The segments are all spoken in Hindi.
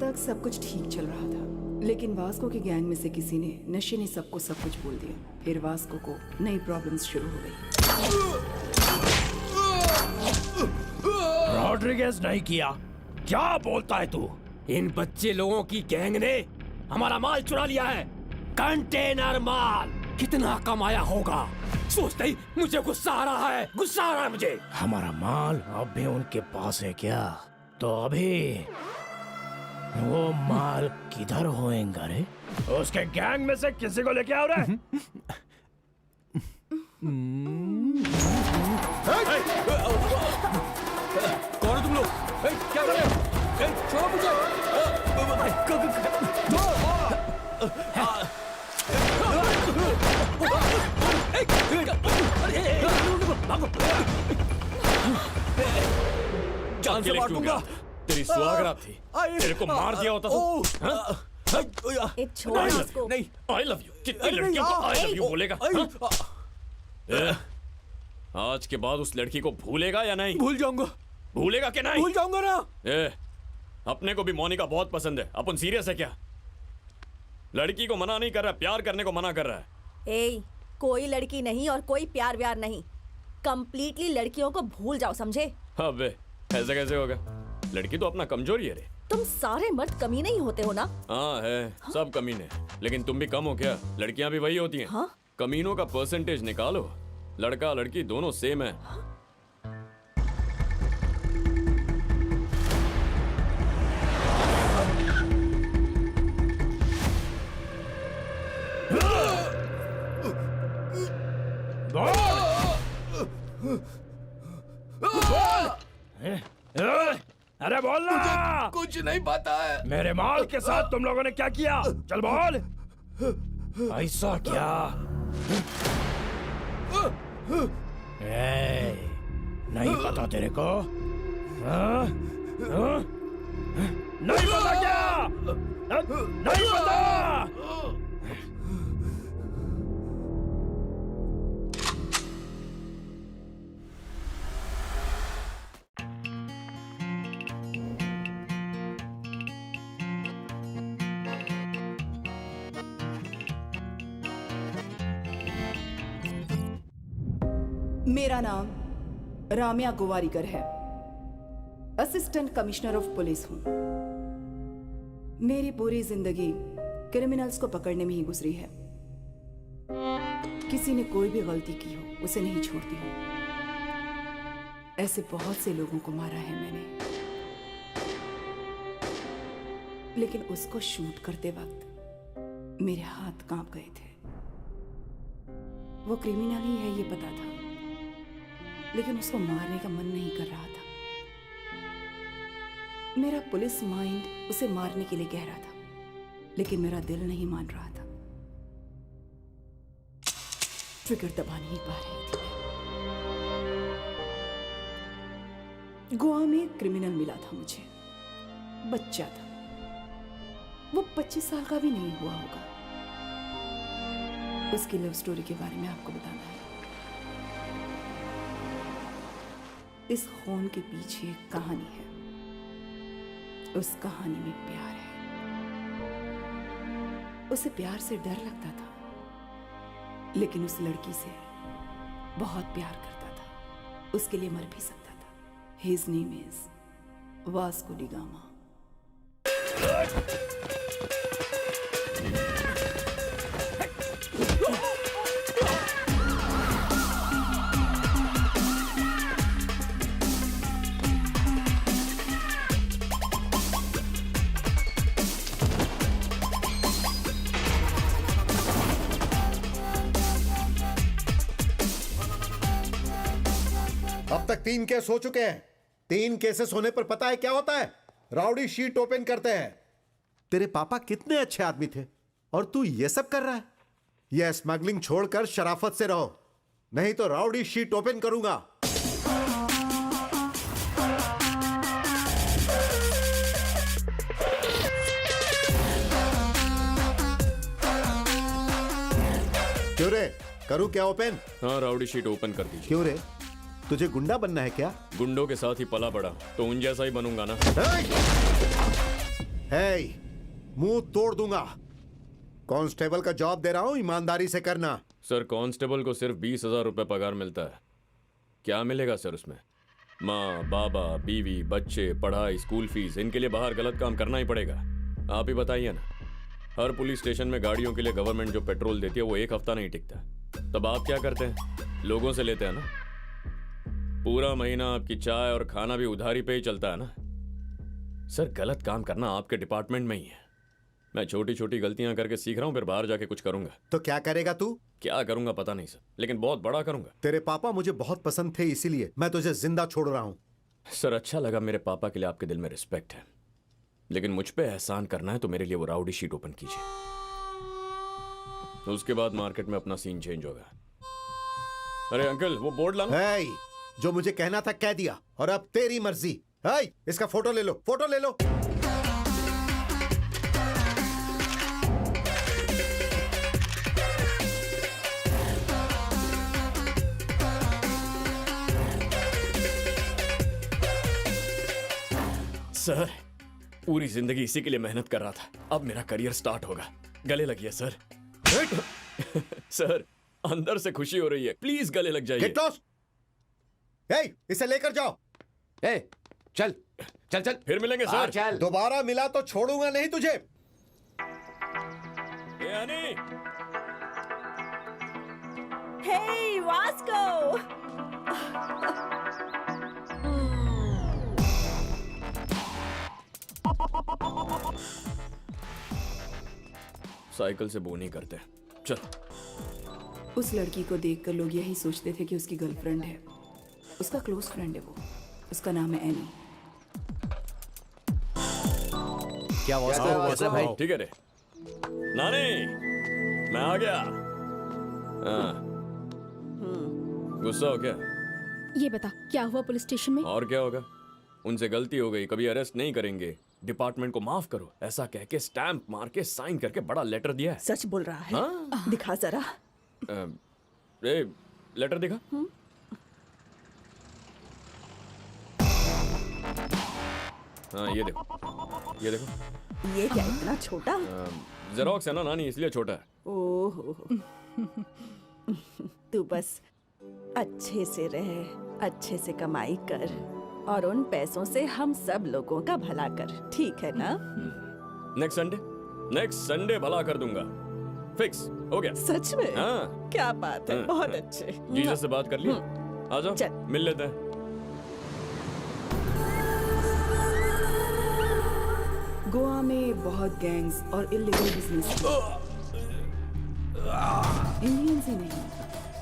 तक सब कुछ ठीक चल रहा था, लेकिन वास्को के गैंग में से किसी ने नशे ने सबको सब कुछ बोल दिया। फिर वास्को को नई प्रॉब्लम्स शुरू हो गई। रॉड्रिगेज नहीं किया, क्या बोलता है तू? इन बच्चे लोगों की गैंग ने हमारा माल चुरा लिया है, कंटेनर माल। कितना कमाया होगा सोचते ही मुझे गुस्सा आ रहा है, गुस्सा आ रहा है मुझे। हमारा माल अब भी उनके पास है क्या? तो अभी वो माल किधर होएगा रे? उसके गैंग में से किसी को लेके आओ रे। कौन हो तुम लोग? क्या कर रहे हो? छोड़ो मुझे। जान से मार दूंगा। तेरी सुहागरात थी, तेरे को मार दिया होता तो। छोड़ उसको। नहीं, I love you। कितनी लड़कियों को I love you बोलेगा? आज के बाद उस लड़की को भूलेगा या नहीं? भूल जाऊंगा। भूलेगा कि नहीं? भूल जाऊंगा ना। अपने को भी मोनिका बहुत पसंद है। अपन सीरियस है क्या? लड़की को मना नहीं कर रहा, प्यार करने को मना कर रहा है। कोई लड़की नहीं और कोई प्यार व्यार नहीं, कंप्लीटली लड़कियों को भूल जाओ, समझे? अबे ऐसे कैसे होगा? लड़की तो अपना कमजोरी है रे। तुम सारे मर्द कमी नहीं होते हो ना? हाँ है, सब कमीने, लेकिन तुम भी कम हो क्या? लड़कियां भी वही होती हैं। हाँ? कमीनों का परसेंटेज निकालो, लड़का लड़की दोनों सेम है। अरे बोल ना। कुछ नहीं पता है। मेरे माल के साथ तुम लोगों ने क्या किया? चल बोल। ऐसा क्या? नहीं पता तेरे को? नहीं पता क्या? नहीं पता? मेरा नाम राम्या गोवारीकर है, असिस्टेंट कमिश्नर ऑफ पुलिस हूं। मेरी पूरी जिंदगी क्रिमिनल्स को पकड़ने में ही गुजरी है। किसी ने कोई भी गलती की हो उसे नहीं छोड़ती हूं। ऐसे बहुत से लोगों को मारा है मैंने, लेकिन उसको शूट करते वक्त मेरे हाथ कांप गए थे। वो क्रिमिनल ही है ये पता था, लेकिन उसको मारने का मन नहीं कर रहा था। मेरा पुलिस माइंड उसे मारने के लिए कह रहा था, लेकिन मेरा दिल नहीं मान रहा था। ट्रिगर दबा नहीं पा रही थी मैं। गोवा में एक क्रिमिनल मिला था मुझे, बच्चा था, वो 25 साल का भी नहीं हुआ होगा। उसकी लव स्टोरी के बारे में आपको बताना है। इस खून के पीछे एक कहानी है, उस कहानी में प्यार है। उसे प्यार से डर लगता था, लेकिन उस लड़की से बहुत प्यार करता था, उसके लिए मर भी सकता था। His name is Vasco D gamma. अब तक 3 केस हो चुके हैं। 3 केसेस होने पर पता है क्या होता है? राउडी शीट ओपन करते हैं। तेरे पापा कितने अच्छे आदमी थे और तू ये सब कर रहा है। यह स्मगलिंग छोड़कर शराफत से रहो, नहीं तो राउडी शीट ओपन करूंगा। क्यों रे, करूं क्या ओपन? हाँ, राउडी शीट ओपन कर दीजिए। क्यों रे, तुझे गुंडा बनना है क्या? गुंडों के साथ ही पला पड़ा तो उन जैसा ही बनूंगा ना। हे, मुंह तोड़ दूंगा। कांस्टेबल का जॉब दे रहा हूं, ईमानदारी से करना। सर कांस्टेबल को सिर्फ 20,000 रुपए पगार मिलता है। क्या मिलेगा सर उसमें? माँ बाबा बीवी बच्चे पढ़ाई स्कूल फीस, इनके लिए बाहर गलत काम करना ही पड़ेगा। आप ही बताइए ना, हर पुलिस स्टेशन में गाड़ियों के लिए गवर्नमेंट जो पेट्रोल देती है वो एक हफ्ता नहीं टिकता। तब आप क्या करते हैं? लोगों से लेते हैं ना। पूरा महीना आपकी चाय और खाना भी उधारी पे ही चलता है ना। सर गलत काम करना आपके डिपार्टमेंट में ही है। मैं छोटी छोटी गलतियां करके सीख रहा हूं, फिर बाहर जाके कुछ करूंगा। तो क्या करेगा तू? क्या करूंगा पता नहीं सर, लेकिन बहुत बड़ा करूंगा। तेरे पापा मुझे बहुत पसंद थे, इसीलिए मैं तुझे जिंदा छोड़ रहा हूं। सर अच्छा लगा, मेरे पापा के लिए आपके दिल में रिस्पेक्ट है, लेकिन मुझ पे एहसान करना है तो मेरे लिए वो राउडी शीट ओपन कीजिए। तो उसके बाद मार्केट में अपना सीन चेंज होगा। अरे अंकल वो बोर्ड लाना। हे, जो मुझे कहना था कह दिया, और अब तेरी मर्जी। हे, इसका फोटो ले लो, फोटो ले लो। सर पूरी जिंदगी इसी के लिए मेहनत कर रहा था, अब मेरा करियर स्टार्ट होगा। गले लगिए सर। सर अंदर से खुशी हो रही है, प्लीज गले लग जाइए। Get lost. हे, इसे लेकर जाओ। ए, चल चल चल। फिर मिलेंगे हाँ, सर। चल। दोबारा मिला तो छोड़ूंगा नहीं तुझे। ए हनी, हे वास्को, साइकिल से बोनी करते हैं, चल। उस लड़की को देखकर लोग यही सोचते थे कि उसकी गर्लफ्रेंड है। उसका क्लोज फ्रेंड है वो। उसका नाम है एनी। क्या वास्को भाई? ठीक है रे नानी, मैं आ गया। हाँ। गुस्सा हो क्या? ये बता क्या हुआ पुलिस स्टेशन में? और क्या होगा, उनसे गलती हो गई, कभी अरेस्ट नहीं करेंगे, डिपार्टमेंट को माफ करो, ऐसा कह के स्टैंप मार के साइन करके बड़ा लेटर दिया है। सच बोल रहा है? हाँ? दिखा जरा। ए, लेटर दिखा। हाँ ये देखो, ये देखो। ये क्या इतना छोटा? जेरोक्स है ना नानी, इसलिए छोटा है। ओहो, तू बस अच्छे से रह, अच्छे से कमाई कर और उन पैसों से हम सब लोगों का भला कर, ठीक है ना? नेक्स्ट संडे भला कर दूंगा, फिक्स हो गया। सच में? हाँ। क्या बात है, बहुत अच्छे। जीसस से बात कर ली, आ जाओ चल। मिल लेते हैं। गोवा में बहुत गैंग्स और इलीगल बिजनेस। इंडियंस ही नहीं,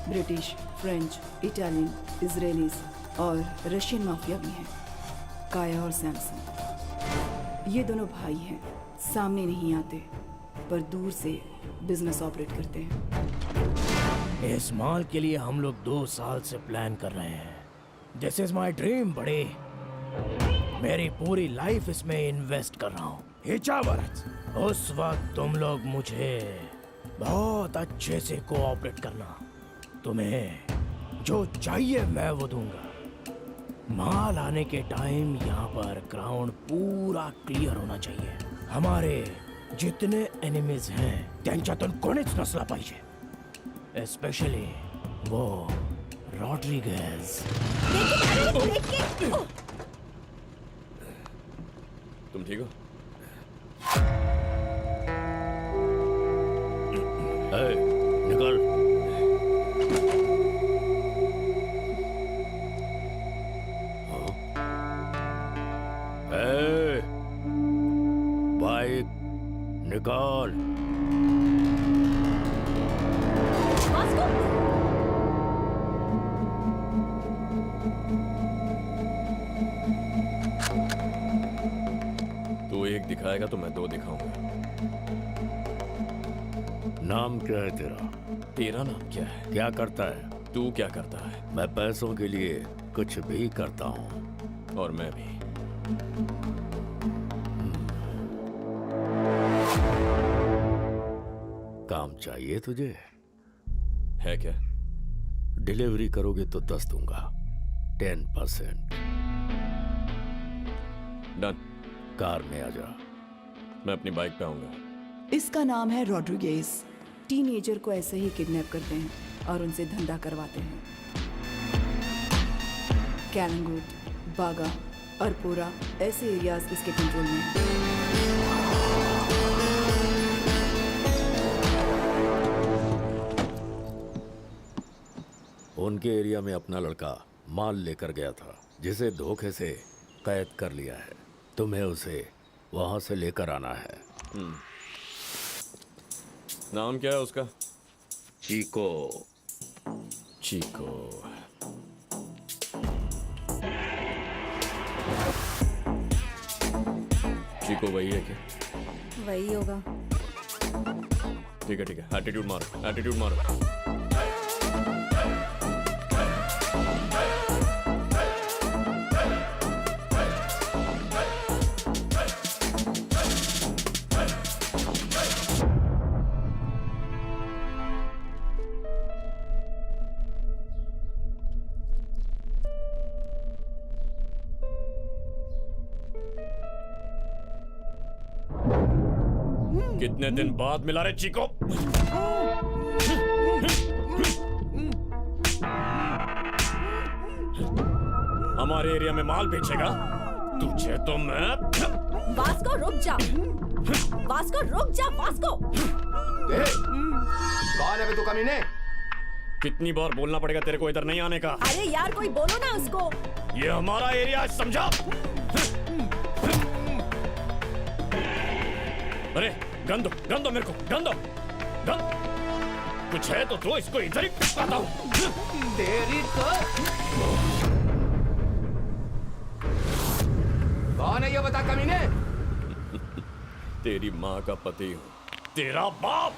ब्रिटिश, फ्रेंच, इटालियन, इजरायलीज और रशियन माफिया भी हैं। काया और सैमसन, ये दोनों भाई हैं। सामने नहीं आते पर दूर से बिजनेस ऑपरेट करते हैं। इस मॉल के लिए हम लोग 2 साल से प्लान कर रहे हैं। दिस इज माई ड्रीम बड़े। मेरी पूरी लाइफ इसमें इन्वेस्ट कर रहा हूँ। हिचावरत, उस वक्त तुम लोग मुझे बहुत अच्छे से कोऑपरेट करना। तुम्हें जो चाहिए मैं वो दूंगा। माल आने के टाइम यहाँ पर ग्राउंड पूरा क्लियर होना चाहिए। हमारे जितने एनिमीज हैं त्यांच्यातून कोणीच नसला पाहिजे, स्पेशली वो रॉड्रिगेज। तुम ठीक हो? निकल। बाइक निकाल। तू एक दिखाएगा तो मैं 2 दिखाऊंगा। नाम क्या है तेरा? तेरा नाम क्या है? क्या करता है? तू क्या करता है? मैं पैसों के लिए कुछ भी करता हूँ। और मैं भी। काम चाहिए तुझे? है क्या? डिलीवरी करोगे तो 10 दूंगा, 10%। डन। कार में आ जा। मैं अपनी बाइक पे आऊंगा। इसका नाम है रॉड्रिगेज। टीनेजर को ऐसे ही किडनैप करते हैं और उनसे धंधा करवाते हैं। कैलंगुट, बागा, अरपोरा ऐसे एरियाज इसके कंट्रोल में हैं। उनके एरिया में अपना लड़का माल लेकर गया था जिसे धोखे से कैद कर लिया है। तुम्हें उसे वहां से लेकर आना है। नाम क्या है उसका? चीको। चीको। चीको वही है क्या? वही होगा। ठीक है, एटीट्यूड मारो, एटीट्यूड मारो। कितने दिन बाद मिला रे चीको? हमारे एरिया में माल बेचेगा? तुझे तो मैं... वास्को रुक जा, वास्को रुक जा, वास्को। कौन है बे तू कमीने? कितनी बार बोलना पड़ेगा तेरे को इधर नहीं आने का? अरे यार कोई बोलो ना उसको। ये हमारा एरिया है, समझा? अरे गन दो मेरे को, गन दो। कुछ है तो दो, इसको इधर ही पिटवाता हूँ। तेरी तो कौन है ये बता कमीने? तेरी माँ का पति हूँ, तेरा बाप।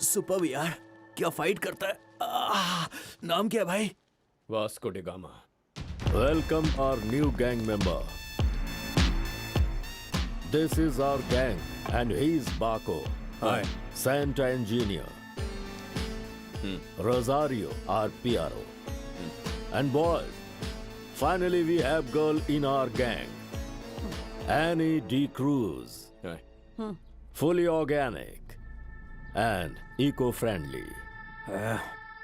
सुपर यार, क्या फाइट करता है। नाम क्या है भाई? Vasco D gamma. Welcome our new gang member. This is our gang and he's Baco. Hi. Santa Engineer. Rosario, our PRO. And boys, finally we have girl in our gang. Annie D. Cruz. Hi. Fully organic and eco-friendly.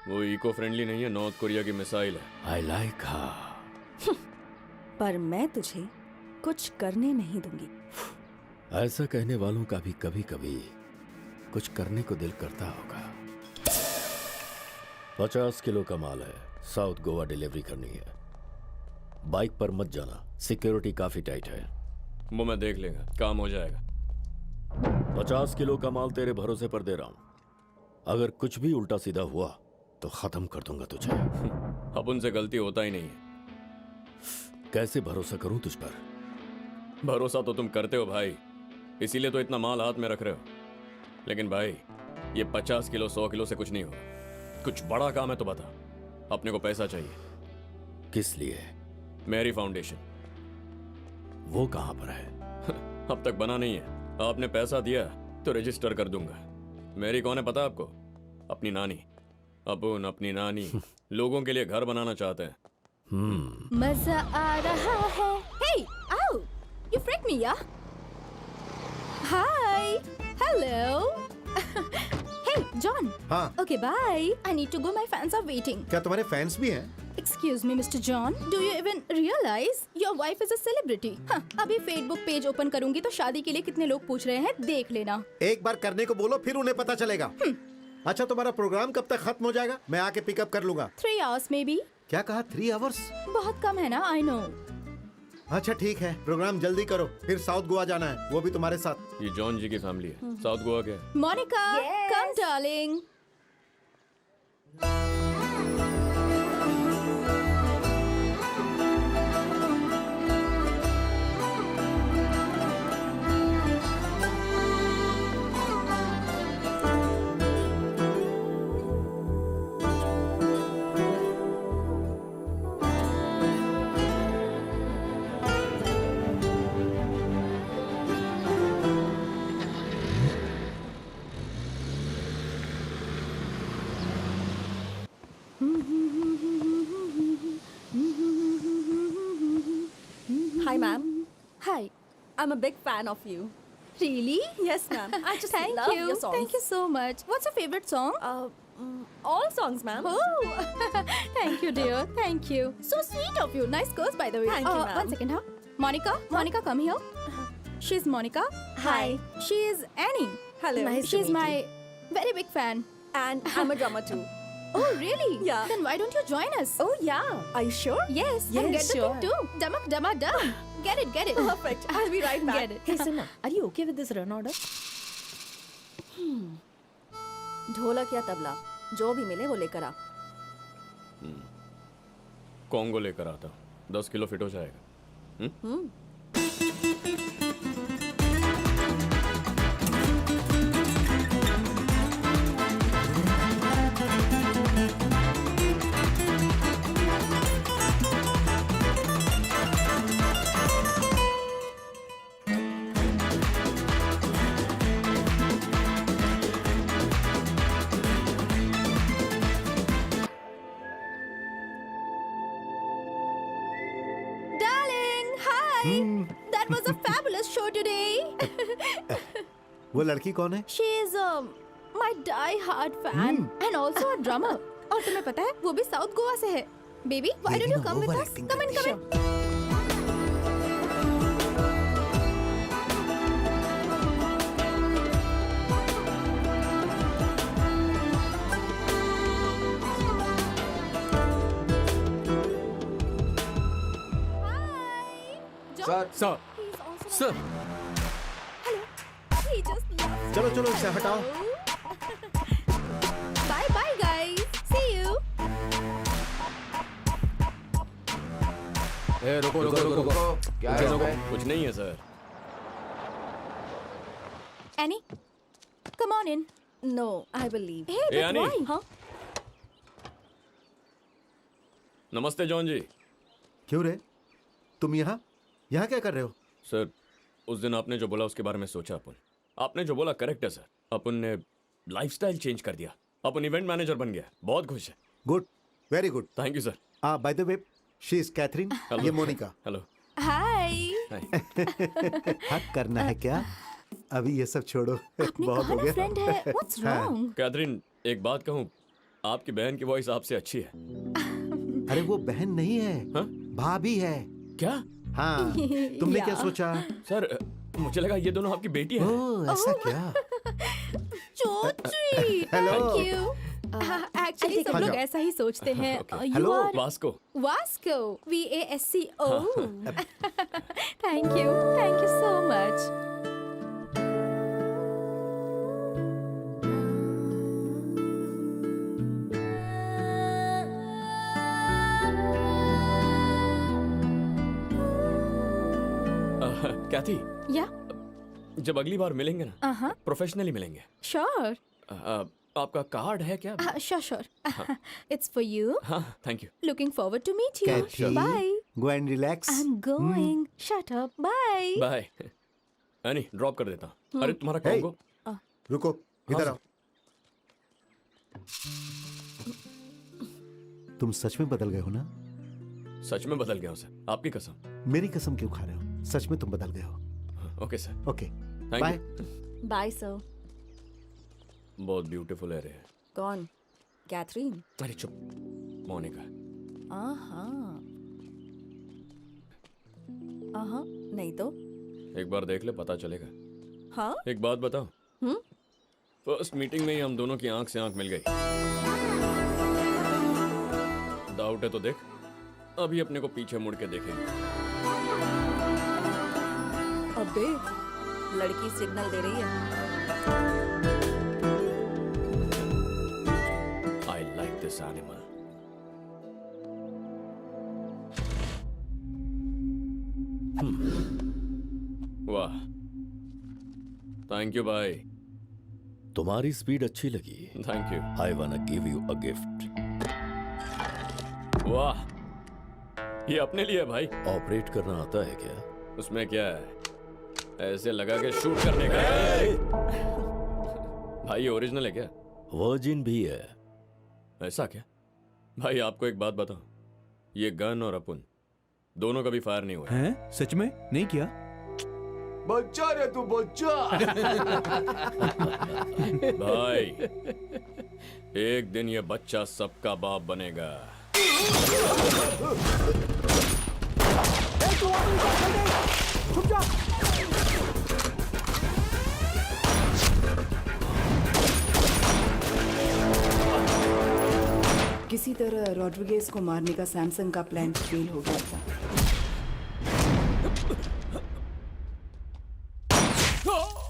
वो इको फ्रेंडली नहीं है, नॉर्थ कोरिया की मिसाइल है। I like her. पर मैं तुझे कुछ करने नहीं दूंगी। ऐसा कहने वालों का भी कभी कभी कुछ करने को दिल करता होगा। 50 किलो का माल है, साउथ गोवा डिलीवरी करनी है। बाइक पर मत जाना, सिक्योरिटी काफी टाइट है। वो मैं देख लेगा, काम हो जाएगा। 50 किलो का माल तेरे भरोसे पर दे रहा हूं। अगर कुछ भी उल्टा सीधा हुआ तो खत्म कर दूंगा तुझे। अब उनसे गलती होता ही नहीं है। कैसे भरोसा करूं तुझ पर? भरोसा तो तुम करते हो भाई, इसीलिए तो इतना माल हाथ में रख रहे हो। लेकिन भाई ये 50 किलो 100 किलो से कुछ नहीं होगा। कुछ बड़ा काम है तो बता। अपने को पैसा चाहिए। किस लिए? मेरी फाउंडेशन। वो कहां पर है? अब तक बना नहीं है। आपने पैसा दिया तो रजिस्टर कर दूंगा। मेरी कौन है पता आपको? अपनी नानी। अपन अपनी नानी लोगों के लिए घर बनाना चाहते हैं। मजा आ रहा है। Hey, ow! You freaked me, yeah? Hi. Hello. Hey, John. हाँ। Okay, bye. I need to go. My fans are waiting. क्या तुम्हारे फैंस भी हैं? Excuse me, Mr. John. Do you even realize your wife is a celebrity? हाँ, अभी Facebook पेज ओपन करूंगी तो शादी के लिए कितने लोग पूछ रहे हैं देख लेना. एक बार करने को बोलो फिर उन्हें पता चलेगा. अच्छा तुम्हारा प्रोग्राम कब तक खत्म हो जाएगा? मैं आके पिकअप कर लूंगा. 3 hours maybe. क्या कहा 3 आवर्स? बहुत कम है ना, I know. अच्छा ठीक है, प्रोग्राम जल्दी करो. फिर साउथ गोवा जाना है, वो भी तुम्हारे साथ. ये जॉन जी की फैमिली है. साउथ गोवा क्या है? Monica, come darling. Hi, ma'am. Hi. I'm a big fan of you. Really? Yes, ma'am. I just Thank love you. your songs. Thank you so much. What's your favorite song? All songs, ma'am. Oh, thank you, dear. Thank you. So sweet of you. Nice girls, by the way. Thank you, ma'am. One second, huh? Monica, Monica, come here. She's Monica. Hi. She is Annie. Hello. Nice She's my very big fan. And I'm a drummer too. Oh, really? Yeah. Then why don't you join us? Oh, yeah. Are you sure? Yes. And get the thing too. Dumak, dama, dum. Get it, get it. Perfect. I'll be right back. Get it. Hey, Sinha, are you okay with this run order? ढोलक या तबला जो भी मिले वो लेकर आ. कॉन्गो लेकर आता हूँ. 10 किलो फिट हो जाएगा. Darling, hi. That was a fabulous show today. वो लड़की कौन है? She is my die-hard fan and also a drummer. और तुम्हें पता है वो भी साउथ गोवा से है. Baby, why don't you come with us? Come in, come in. Sir sir He's also sir He just loves चलो चलो इसे हटाओ. Bye bye guys. See you. ए रुको रुको रुको रुको क्या है इसमें? कुछ नहीं है sir. Annie, come on in. No, I will leave. Hey, but Annie. why? Huh? नमस्ते जॉन जी. क्यों रे? तुम यहाँ क्या कर रहे हो? सर उस दिन आपने जो बोला उसके बारे में सोचा. आपने जो बोला करेक्ट है सर. अपन ने लाइफस्टाइल चेंज कर दिया. अपन इवेंट मैनेजर बन गया. बहुत खुश है. Good, very good. Thank you sir. By the way she is Catherine. ये मोनिका. हेलो. Hi. हक करना है क्या? अभी ये सब छोड़ो. आपने बहुत कहा हो ना गया. फ्रेंड है. What's wrong? कैथरीन एक बात कहूँ. आपकी बहन की वॉइस आपसे अच्छी है. अरे वो बहन नहीं है, हाँ? भाभी है. क्या? हाँ. तुमने क्या सोचा? सर मुझे लगा ये दोनों आपकी बेटी है. ओह ऐसा क्या? So sweet. Hello. Thank you. Actually सब हाँ लोग जाओ. ऐसा ही सोचते हैं. You Hello. are Vasco. Vasco. VASCO. Thank you. Thank you so much. Cathy Yeah. जब अगली बार मिलेंगे ना Uh-huh. प्रोफेशनली मिलेंगे. Sure. आपका कार्ड है क्या? Sure. It's for you. हाँ thank you. Looking forward to meet you. Cathy, Bye. go and relax. I'm going. Shut up. Bye. Bye. Annie drop कर देता हूँ. अरे तुम्हारा Hey. कॉन्गो. रुको, इधर आओ. तुम सच में बदल गए हो ना? सच में बदल गया हूँ सर. आपकी कसम. मेरी कसम क्यों खा रहे हो? सच में तुम बदल गए हो. Okay sir. Okay, thank bye. यू. Bye, sir. बहुत ब्यूटीफुल है रे. कौन? कैथरीन. अरे चुप. मोनिका. नहीं तो एक बार देख ले, पता चलेगा। हाँ। एक बात बताओ, फर्स्ट मीटिंग में ही हम दोनों की आंख से आंख मिल गई। डाउट है तो देख, अभी अपने को पीछे मुड़ के देखेंगे। अबे लड़की सिग्नल दे रही है। I like this animal. वाह, थैंक यू भाई। तुम्हारी स्पीड अच्छी लगी। Thank you. आई वाना गिव यू अ गिफ्ट। वाह, ये अपने लिए भाई। ऑपरेट करना आता है क्या? उसमें क्या है, ऐसे लगा के शूट करने का है। भाई ये ओरिजिनल है क्या? वर्जिन भी है। ऐसा क्या? भाई आपको एक बात बताओ, ये गन और अपुन दोनों कभी फायर नहीं हुआ है। हैं? सच में नहीं किया? बच्चा रे तू बच्चा। भाई एक दिन ये बच्चा सबका बाप बनेगा। किसी तरह रॉड्रिगेज को मारने का सैमसंग का प्लान फेल हो गया था।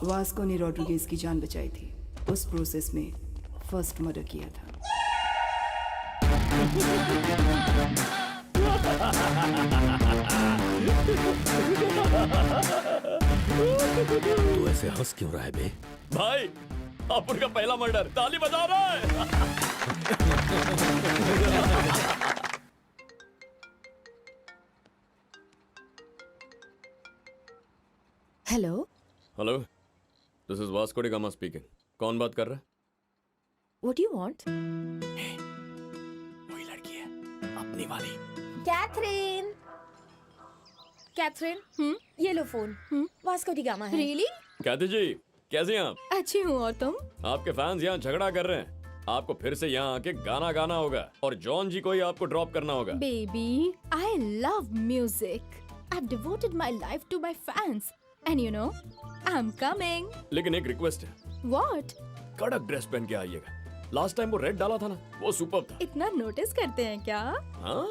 वास्को ने रॉड्रिगेज की जान बचाई थी। उस प्रोसेस में फर्स्ट मर्डर किया था। तू ऐसे हंस क्यों रहा है बे? भाई अपुन का पहला मर्डर, ताली बजा रहा है। Hello, hello, this is Vasco D gamma speaking. कौन बात कर रहा है? What you want? वही लड़की है, अपनी वाली। कैथरीन, कैथरीन, ये लो फोन। वास्को डी गामा है। रियली? कहते जी, कैसे हैं आप? अच्छी हूँ, और तुम? आपके फैंस यहाँ झगड़ा कर रहे हैं। आपको फिर से यहाँ आके गाना गाना होगा और जॉन जी को ही आपको ड्रॉप करना होगा। Baby, I love music. I've devoted my life to my fans. And you know, I'm coming. लेकिन एक रिक्वेस्ट है, What? कड़क ड्रेस पहन के आइएगा। लास्ट टाइम वो रेड डाला था ना, वो सुपर था। इतना नोटिस करते हैं क्या? हाँ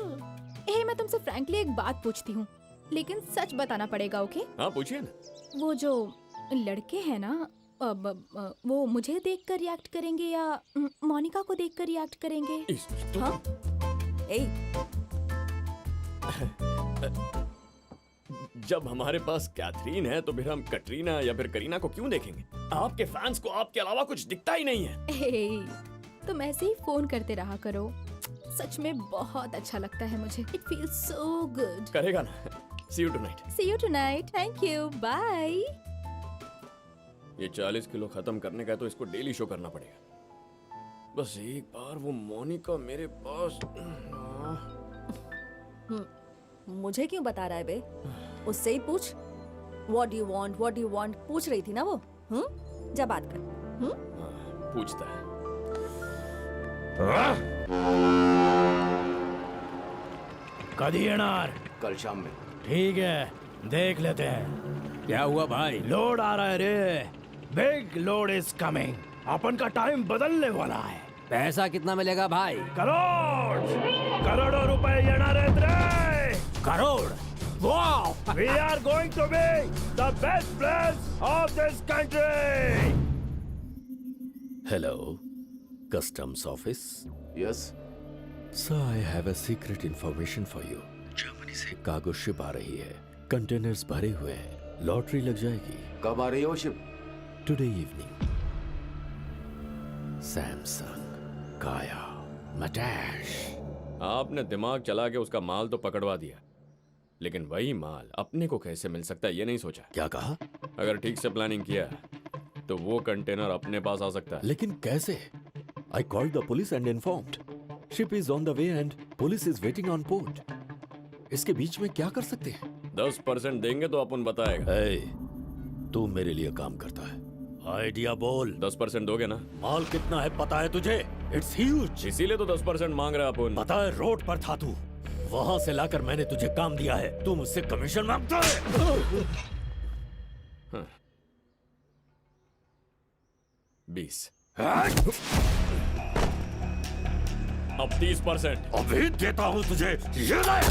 मैं तुमसे फ्रैंकली एक बात पूछती हूँ, लेकिन सच बताना पड़ेगा, ओके? हाँ पूछिए ना। वो जो लड़के हैं ना, वो मुझे देखकर रिएक्ट करेंगे या मोनिका को देखकर रिएक्ट करेंगे? हाँ? जब हमारे पास कैथरीन है तो फिर हम कटरीना या फिर करीना को क्यों देखेंगे? आपके फैंस को आपके अलावा कुछ दिखता ही नहीं है। तुम ऐसे ही फोन करते रहा करो। सच में बहुत अच्छा लगता है मुझे। It feels so good. करेगा ना? See you tonight. See you tonight. Thank you. Bye. ये 40 किलो खत्म करने का है तो इसको डेली शो करना पड़ेगा। बस एक बार वो मोनिका मेरे पास। मुझे क्यों बता रहा है बे? उससे ही पूछ। What do you want? What do you want? पूछ रही थी ना वो। जा बात कर। पूछता है। कभी एनार? कल शाम में। ठीक है, देख लेते हैं। क्या हुआ भाई? लोड आ रहा है रे। Big load is coming. अपन का टाइम बदलने वाला है। पैसा कितना मिलेगा भाई? करोड़ों रुपए एनार रे। करोड़? वाह! We are going to be the best players of this country. Hello, customs office. Yes. Sir, I have a secret information for you. Germany से कार्गो शिप आ रही है। कंटेनर्स भरे हुए हैं। लॉटरी लग जाएगी। कब आ रही हो ship? Today evening. Samsung, Kaya, Matash. आपने दिमाग चला के उसका माल तो पकड़वा दिया, लेकिन वही माल अपने को कैसे मिल सकता है ये नहीं सोचा। क्या कहा? अगर ठीक से प्लानिंग किया तो वो कंटेनर अपने पास आ सकता है। लेकिन कैसे? I called the police and informed. Ship is on the way and police is waiting on port. इसके बीच में क्या कर सकते हैं? 10% देंगे तो अपन बताएगा। Hey, तू मेरे लिए काम करता है। आइडिया बोल। 10% दोगे ना? माल कितना है पता है तुझे? It's huge. इसीलिए तो 10% मांग रहा है अपन। पता है रोड पर था तू। वहां से लाकर मैंने तुझे काम दिया है, तू मुझसे कमीशन मांगता है? 20। अब 30%। अभी देता हूं तुझे, ये ले।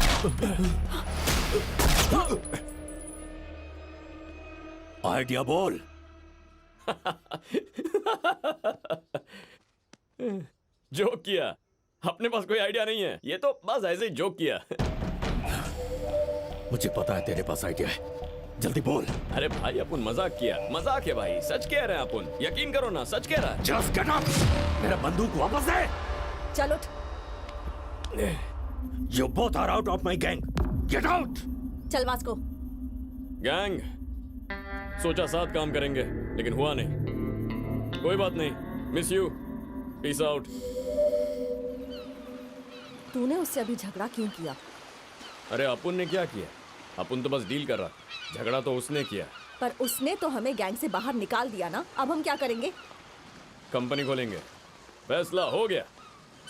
आइडिया बोल। जोक किया। अपने पास कोई आइडिया नहीं है, ये तो बस ऐसे ही जोक किया। मुझे पता है तेरे पास आइडिया है, जल्दी बोल। अरे भाई अपन मजाक किया, मजाक है भाई, सच कह रहे हैं अपन, यकीन करो ना, सच कह रहा है। जस्ट गेट आउट, मेरा बंदूक वापस दे। चलो You both are out of my gang. Get out! चल वास्को। गैंग, सोचा साथ काम करेंगे, लेकिन हुआ नहीं। कोई बात नहीं, मिस यू, पीस आउट। तूने उससे अभी झगड़ा क्यों किया? अरे अपुन ने क्या किया? अपुन तो बस डील कर रहा, झगड़ा तो उसने किया। पर उसने तो हमें गैंग से बाहर निकाल दिया ना, अब हम क्या करेंगे? कंपनी खोलेंगे, फैसला हो गया।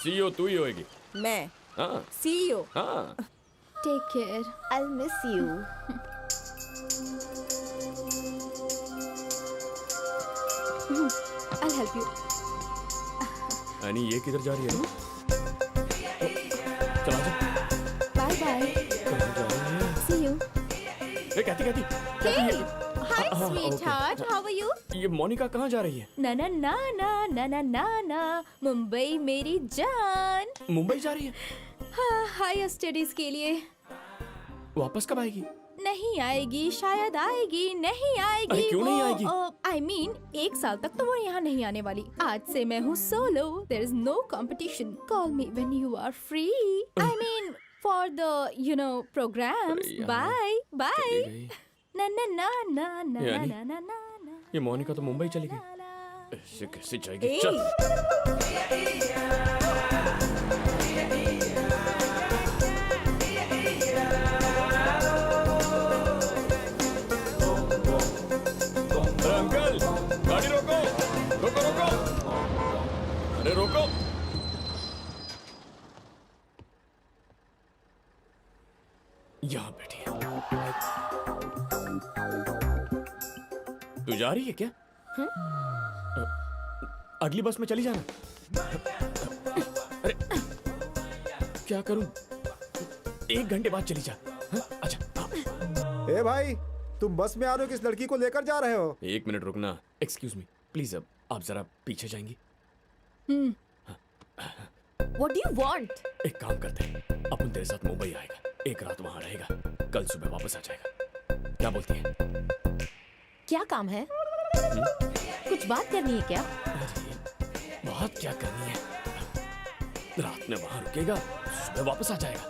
सीईओ तू ही होएगी। मैं? हाँ। सीईओ? हाँ। Take care. I'll miss you. I'll help you. यानी ये किधर जा रही है? चला जा। Bye bye. See you. ए कहती Hey, hi sweetheart. How are you? ये मोनिका कहाँ जा रही है? ना ना ना ना ना ना ना ना मुंबई मेरी जान। मुंबई जा रही है? हाँ, हायर स्टडीज के लिए। वापस कब आएगी? नहीं आएगी, शायद आएगी, नहीं आएगी। अरे क्यों नहीं आएगी? I mean, 1 साल तक तो वो यहाँ नहीं आने वाली। आज से मैं हूँ solo. There is no competition. Call me when you are free. I mean, for the programs. Bye, bye. ना ना ना ना ना यानी? ना ना ना ना। ये मोनिका तो मुंबई चली गई। ऐसे कैसे जाएगी? ए! चल। अरे अंकल, गाड़ी रोको, रोको रोको, अरे रोको। यहाँ बैठी है। तू जा रही है क्या? अगली बस में चली जाना। अरे क्या करूं? 1 घंटे बाद चली जा। अच्छा। ए भाई, तुम बस में आ रहे हो, किस लड़की को लेकर जा रहे हो? 1 मिनट रुकना। एक्सक्यूज मी प्लीज, अब आप जरा पीछे जाएंगी? What do you want? एक काम करते हैं, अपन तेरे साथ मुंबई आएगा, 1 रात वहां रहेगा, कल सुबह वापस आ जाएगा। क्या बोलती है? क्या काम है? कुछ बात करनी है क्या? अरे बात क्या करनी है, रात में वहां रुकेगा, सुबह वापस आ जाएगा।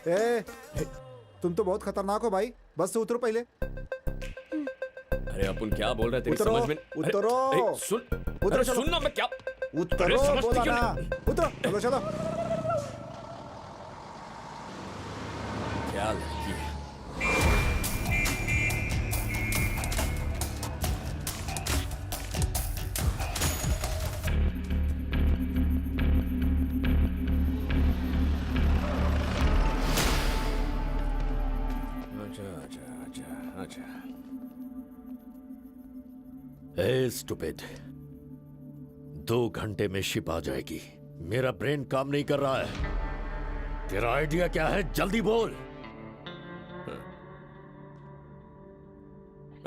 ए, तुम तो बहुत खतरनाक हो भाई, बस से उतरो पहले। अरे अपन क्या बोल रहे हैं, तेरी उतरो, समझ में? उतरो। अरे, सुन, उतरो, अरे चलो। सुन ना, मैं क्या उतरो, अरे समझती बोला क्यों ना। नहीं? उतरो, चलो चलो। क्या लड़की है? अच्छा। ए स्टूपिड, 2 घंटे में शिप आ जाएगी। मेरा ब्रेन काम नहीं कर रहा है। तेरा आइडिया क्या है, जल्दी बोल।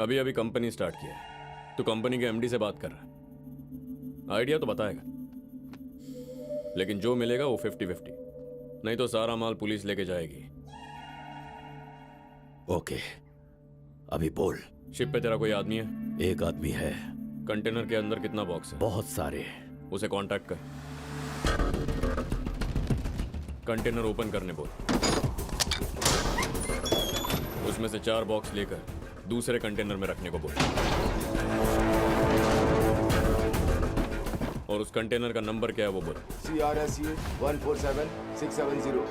अभी कंपनी स्टार्ट किया है, तो कंपनी के एमडी से बात कर रहा है। आइडिया तो बताएगा, लेकिन जो मिलेगा वो 50-50, नहीं तो सारा माल पुलिस लेके जाएगी। ओके, अभी बोल। शिप पे तेरा कोई आदमी है? 1 आदमी है। कंटेनर के अंदर कितना बॉक्स है? बहुत सारे। उसे कांटेक्ट कर, कंटेनर ओपन करने बोल। उसमें से 4 बॉक्स लेकर दूसरे कंटेनर में रखने को बोल, और उस कंटेनर का नंबर क्या है वो बोल। CRSU 147670।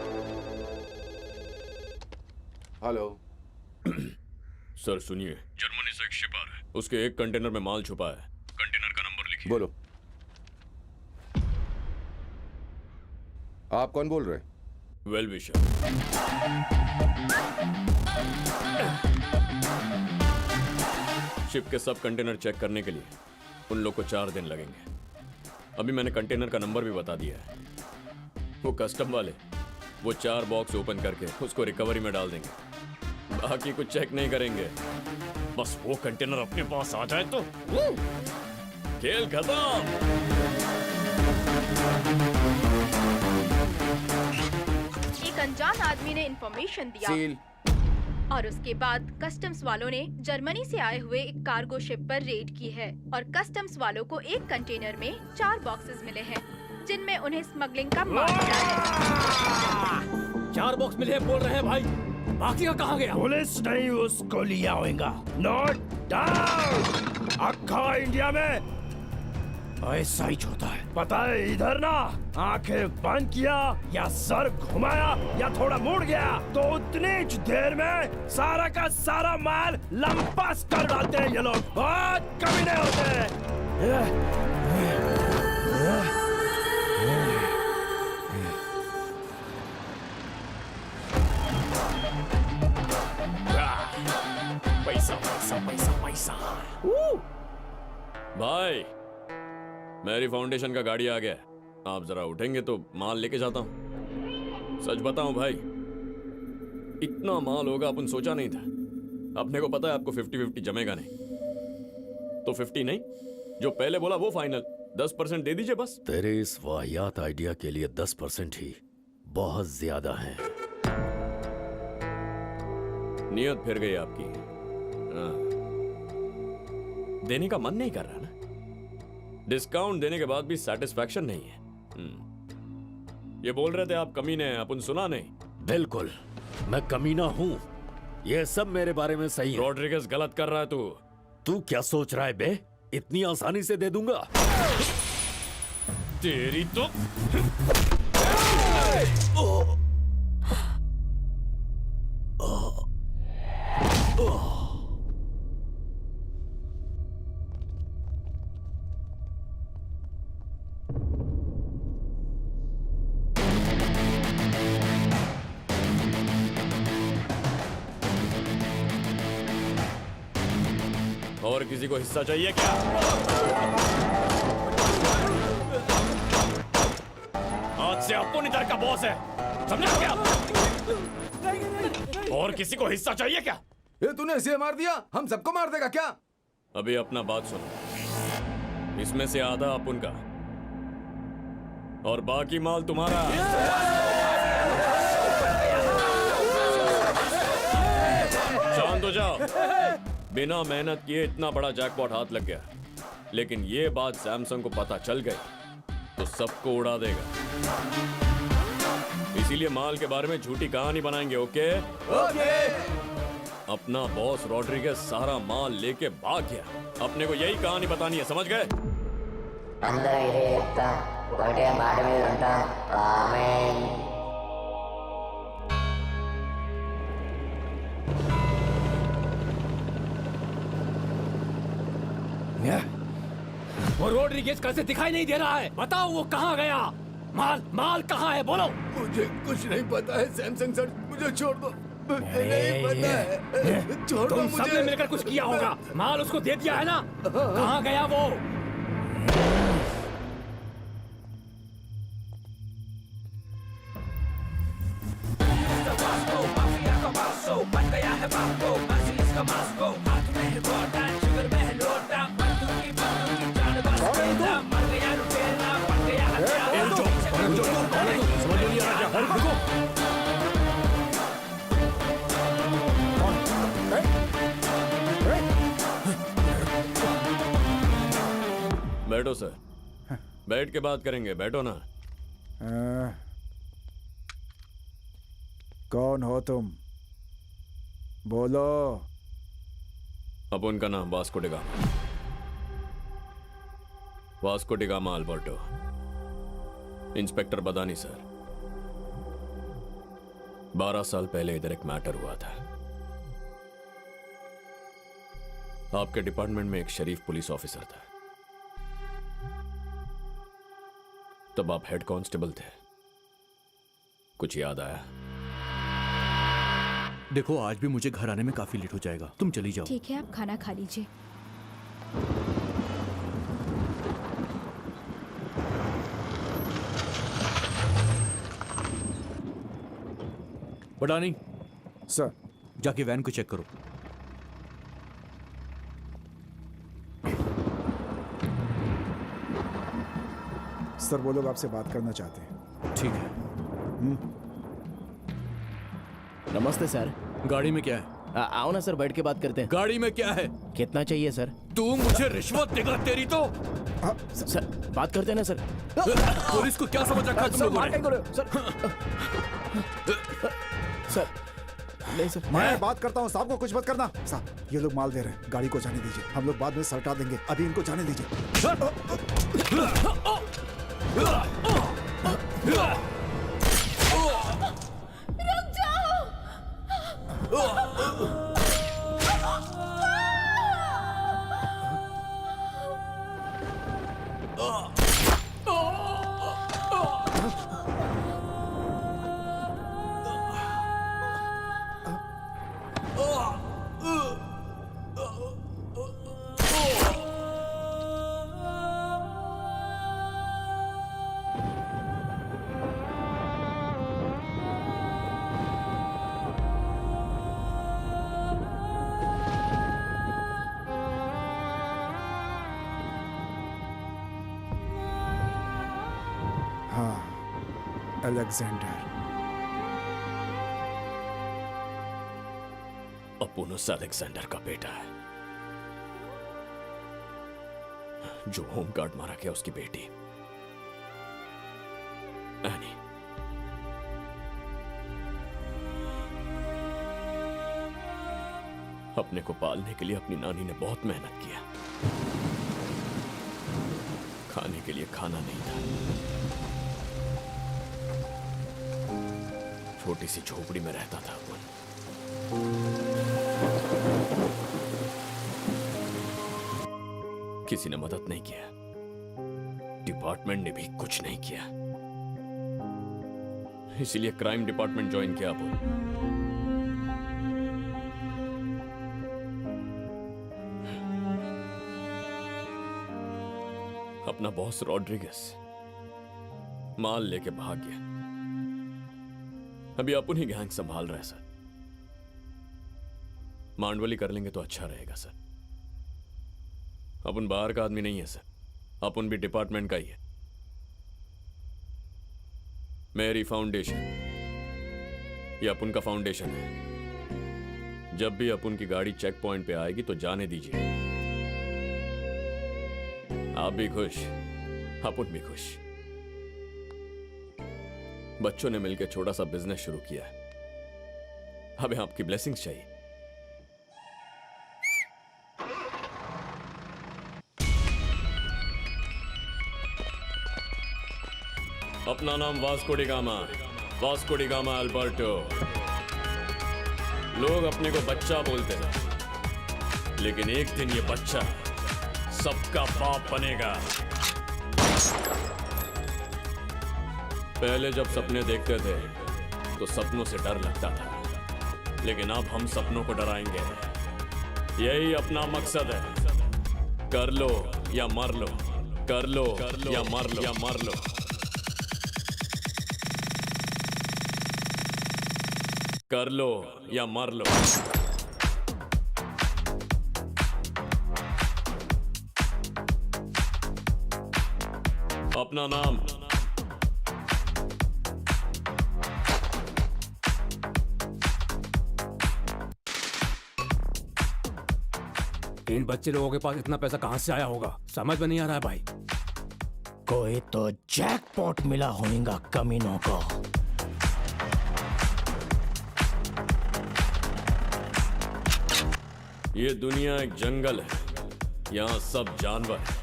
हेलो सर सुनिए, जर्मनी से एक शिप आ रहा है, उसके एक कंटेनर में माल छुपा है, कंटेनर का नंबर लिखिए। बोलो। आप कौन बोल रहे? Well wisher. शिप के सब कंटेनर चेक करने के लिए उन लोग को 4 दिन लगेंगे। अभी मैंने कंटेनर का नंबर भी बता दिया है। वो कस्टम वाले वो 4 बॉक्स ओपन करके उसको रिकवरी में डाल देंगे। बाकी कुछ चेक नहीं करेंगे। बस वो कंटेनर अपने पास आ जाए तो खेल खत्म। एक अनजान आदमी ने इंफॉर्मेशन दिया सील। और उसके बाद कस्टम्स वालों ने जर्मनी से आए हुए एक कार्गो शिप पर रेड की है और कस्टम्स वालों को एक कंटेनर में 4 बॉक्सेस मिले हैं जिनमें उन्हें स्मगलिंग का माल मिला है। 4 बॉक्स मिले बोल रहे हैं भाई, बाकी का कहाँ गया? पुलिस नहीं उसको लिया होगा। Note down. अक्खा इंडिया में ऐसा ही होता है, पता है? इधर ना आंखें बंद किया या सर घुमाया या थोड़ा मुड़ गया तो उतनी ही देर में सारा का सारा माल लंपास कर डालते हैं ये लोग। बहुत कमीने होते हैं। पैसा पैसा पैसा पैसा। भाई मेरी फाउंडेशन का गाड़ी आ गया। आप जरा उठेंगे तो माल लेके जाता हूं। सच बताऊं भाई, इतना माल होगा अपन सोचा नहीं था। अपने को पता है आपको 50-50 जमेगा नहीं, तो 50 नहीं, जो पहले बोला वो फाइनल 10% दे दीजिए बस। तेरे इस वाहियात आइडिया के लिए 10% ही बहुत ज्यादा है। नियत फिर गई आपकी। हाँ। देने का मन नहीं कर रहा ना। डिस्काउंट देने के बाद भी सेटिस्फैक्शन नहीं है। ये बोल रहे थे आप कमीने हैं, अपन सुना नहीं। बिल्कुल, मैं कमीना हूँ। ये सब मेरे बारे में सही है। रॉड्रिगेज गलत कर रहा है तू क्या सोच रहा है बे? इतनी आसानी से दे दूंगा? तेरी तो और किसी को हिस्सा चाहिए क्या? आज से अपन इधर का बॉस है, समझा क्या? और किसी को हिस्सा चाहिए क्या? ये तूने इसे मार दिया, हम सबको मार देगा क्या? अभी अपना बात सुनो। इसमें से आधा अपन का और बाकी माल तुम्हारा। शांत हो जाओ। बिना मेहनत किए इतना बड़ा जैकपॉट हाथ लग गया, लेकिन ये बात सैमसंग को पता चल गई तो सबको उड़ा देगा। इसीलिए माल के बारे में झूठी कहानी बनाएंगे। ओके? ओके। अपना बॉस रॉड्रिगेज सारा माल लेके भाग गया। अपने को यही कहानी बतानी है, समझ गए? అందరూ ఇదే చెప్తాం ఒకటే మాట మీద ఉంటాం ఆమేన్ वो रॉड्रिगेज कल से दिखाई नहीं दे रहा है। बताओ वो कहाँ गया? माल माल कहाँ है? बोलो। मुझे कुछ नहीं पता है सैमसंग सर, मुझे छोड़ दो। नहीं पता है, छोड़ दो तुम मुझे। सबने मिलकर कुछ किया होगा। माल उसको दे दिया है ना? कहाँ गया वो? बैठो सर, बैठ के बात करेंगे। बैठो ना। कौन हो तुम? बोलो। अपन का नाम Vasco da Gama. Vasco da Gama Alberto. Inspector बदानी सर। 12 साल पहले इधर एक मैटर हुआ था। आपके डिपार्टमेंट में एक शरीफ पुलिस ऑफिसर था। तब आप हेड कांस्टेबल थे। कुछ याद आया? देखो आज भी मुझे घर आने में काफी लेट हो जाएगा, तुम चली जाओ। ठीक है, आप खाना खा लीजिए। बडानी, सर। जाके वैन को चेक करो। सर वो लोग आपसे बात करना चाहते हैं। ठीक है। नमस्ते सर। गाड़ी में क्या है? आओ ना सर, बैठ के बात करते हैं। गाड़ी में क्या है? कितना चाहिए सर? तू मुझे रिश्वत देगा तेरी तो। सर बात करते हैं ना सर। पुलिस को क्या समझ रखा तुम लोगों ने? सर नहीं सर, मैं बात करता हूँ, साहब को कुछ मत करना। साहब ये लोग माल दे रहे हैं, गाड़ी को जाने दीजिए, हम लोग बाद में सलटा देंगे, अभी इनको जाने दीजिए। अलेक्जेंडर। अपुन उस अलेक्जेंडर का बेटा है जो होम गार्ड मारा गया, उसकी बेटी एनी। अपने को पालने के लिए अपनी नानी ने बहुत मेहनत किया। खाने के लिए खाना नहीं था, छोटी सी झोपड़ी में रहता था अपन। किसी ने मदद नहीं किया, डिपार्टमेंट ने भी कुछ नहीं किया, इसीलिए क्राइम डिपार्टमेंट ज्वाइन किया अपन। अपना बॉस रॉड्रिगस माल लेके भाग गया। अभी अपन ही गैंग संभाल रहे सर। मांडवली कर लेंगे तो अच्छा रहेगा सर। अपन बाहर का आदमी नहीं है सर, अपन भी डिपार्टमेंट का ही है। मेरी फाउंडेशन ये अपन का फाउंडेशन है। जब भी अपन की गाड़ी चेक पॉइंट पे आएगी तो जाने दीजिए। आप भी खुश, अपन भी खुश। बच्चों ने मिलकर छोटा सा बिजनेस शुरू किया है, हमें आपकी ब्लेसिंग्स चाहिए। अपना नाम Vasco D gamma, Vasco D gamma Alberto. लोग अपने को बच्चा बोलते हैं, लेकिन एक दिन ये बच्चा सबका बाप बनेगा। पहले जब सपने देखते थे तो सपनों से डर लगता था, लेकिन अब हम सपनों को डराएंगे। यही अपना मकसद है। कर लो या मर लो, कर लो या मर लो, या मर लो। कर लो या मर लो। अपना नाम इन बच्चे लोगों के पास इतना पैसा कहां से आया होगा, समझ में नहीं आ रहा है भाई। कोई तो जैकपॉट मिला होगा कमीनों को। ये दुनिया एक जंगल है, यहाँ सब जानवर है।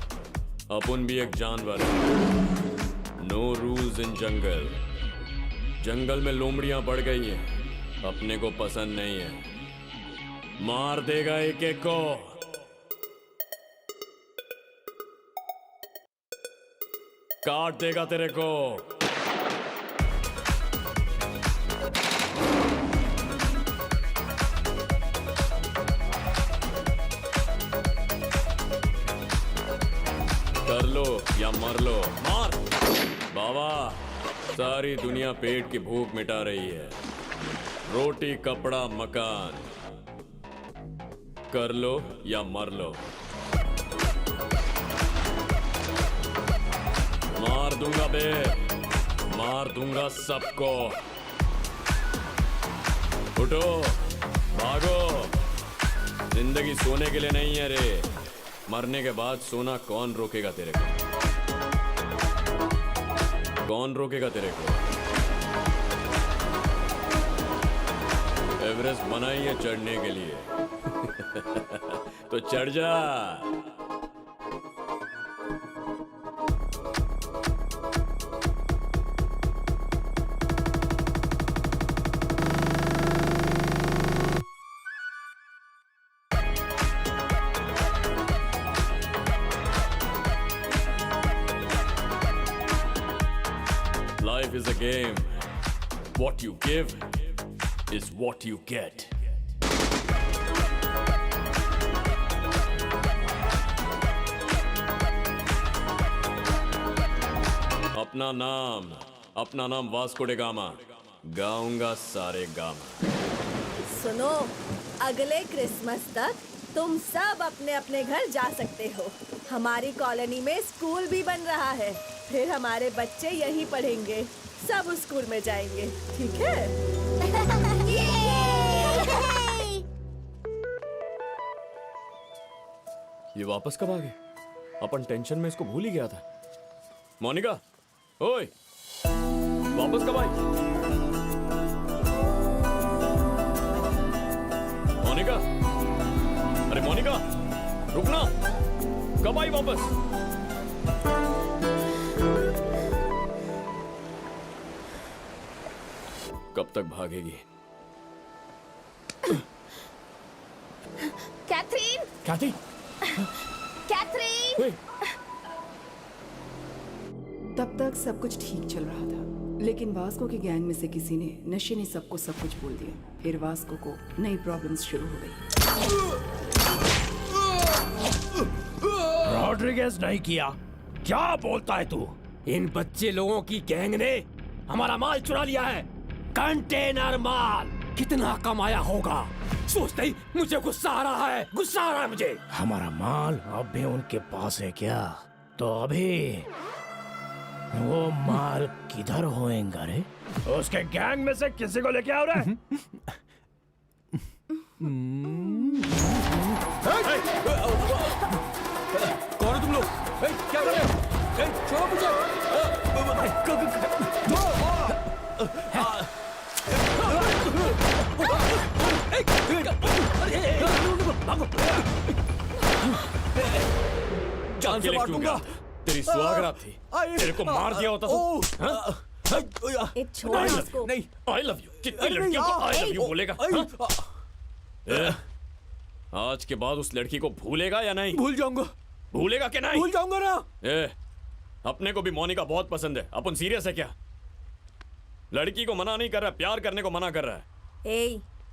अपन भी एक जानवर है। नो रूल्स इन जंगल। जंगल में लोमड़ियां बढ़ गई हैं, अपने को पसंद नहीं है। मार देगा एक एक को। काट देगा तेरे को। कर लो या मर लो। मार बाबा, सारी दुनिया पेट की भूख मिटा रही है। रोटी कपड़ा मकान, कर लो या मर लो। मार दूंगा बे, मार दूंगा सबको। उठो, भागो। जिंदगी सोने के लिए नहीं है रे, मरने के बाद सोना कौन रोकेगा तेरे को? कौन रोकेगा तेरे को? एवरेस्ट बनाई है चढ़ने के लिए तो चढ़ जा। Life is a game. What you give is what you get. अपना नाम वास्को डे गामा, गाऊंगा सारे गामा। सुनो, अगले क्रिसमस तक तुम सब अपने अपने घर जा सकते हो। हमारी कॉलोनी में स्कूल भी बन रहा है, फिर हमारे बच्चे यहीं पढ़ेंगे, सब उस स्कूल में जाएंगे, ठीक है? ये वापस कब आ गए? अपन टेंशन में इसको भूल ही गया था। मोनिका, ओए, वापस कब आई? मोनिका, अरे मोनिका, रुकना, कब आई वापस? कब तक भागेगी? कैथरीन! कैथी? कैथरीन! तब तक सब कुछ ठीक चल रहा था, लेकिन वास्को की गैंग में से किसी ने नशे ने सबको सब कुछ बोल दिया। फिर वास्को को नई प्रॉब्लम्स शुरू हो गई। रॉड्रिगेज नहीं किया, क्या बोलता है तू? इन बच्चे लोगों की गैंग ने हमारा माल चुरा लिया है, कंटेनर माल। कितना कमाया होगा सोचते ही मुझे गुस्सा आ रहा है, गुस्सा आ रहा है मुझे। हमारा माल अब भी उनके पास है क्या? तो अभी वो माल किधर होएगा रे? उसके गैंग में से किसी को लेके आओ रे। कौन हो तुम लोग? क्या कर रहे हो? छोड़ो मुझे। जान से मार दूंगा। तेरी सुहागरात थी, तेरे को मार दिया होता तो। छोड़ इसको। नहीं, I love you। कितनी लड़कियों को I love you बोलेगा? आज के बाद उस लड़की को भूलेगा या नहीं? भूल जाऊंगा। भूलेगा कि नहीं? भूल जाऊंगा ना। अपने को भी मोनिका बहुत पसंद है। अपन सीरियस है क्या? लड़की को मना नहीं कर रहा, प्यार करने को मना कर रहा है।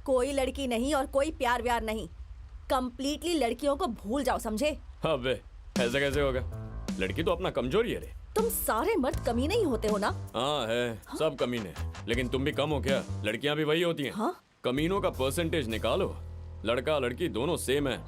कोई लड़की नहीं और कोई प्यार व्यार नहीं, कंप्लीटली लड़कियों को भूल जाओ, समझे? अबे ऐसा कैसे होगा? लड़की तो अपना कमजोरी है रे। तुम सारे मर्द कमी नहीं होते हो ना? हाँ है, सब कमीने, लेकिन तुम भी कम हो क्या? लड़कियां भी वही होती हैं। हाँ? कमीनों का परसेंटेज निकालो, लड़का लड़की दोनों सेम है।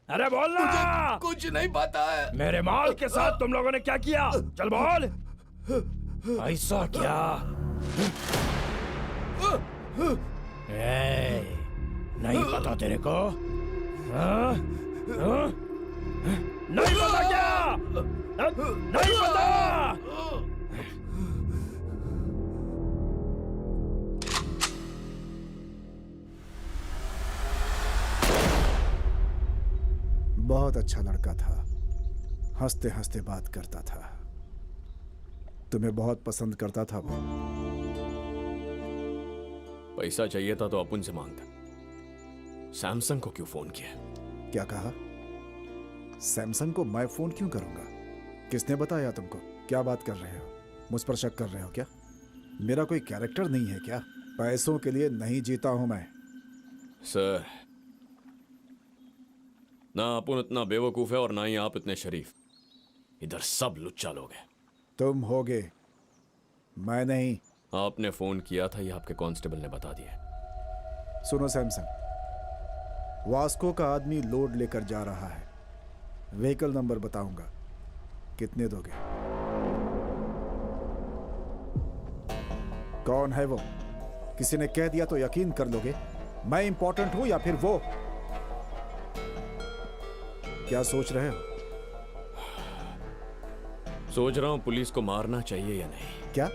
अरे बोल ना। कुछ नहीं पता है। मेरे माल के साथ तुम लोगों ने क्या किया? चल बोल। ऐसा क्या? नहीं पता तेरे को? नहीं पता क्या? नहीं पता? बहुत अच्छा लड़का था, हंसते हंसते बात करता था, तुम्हें बहुत पसंद करता था वो। पैसा चाहिए था तो अपन से मांगता। सैमसंग को क्यों फोन किया? क्या कहा? सैमसंग को मैं फोन क्यों करूंगा? किसने बताया तुमको? क्या बात कर रहे हो? मुझ पर शक कर रहे हो क्या? मेरा कोई कैरेक्टर नहीं है क्या? पैसों के लिए नहीं जीता हूं मैं। सर, ना आप इतना बेवकूफ है और ना ही आप इतने शरीफ। इधर सब लुच्चा लोग हैं। तुम होगे, मैं नहीं। आपने फोन किया था, ये आपके कांस्टेबल ने बता दिया। सुनो सैमसंग, वास्को का आदमी लोड लेकर जा रहा है। व्हीकल नंबर बताऊंगा, कितने दोगे? कौन है वो? किसी ने कह दिया तो यकीन कर लोगे? मैं इंपॉर्टेंट हूं या फिर वो? क्या सोच रहे हो? सोच रहा हूं पुलिस को मारना चाहिए या नहीं। क्या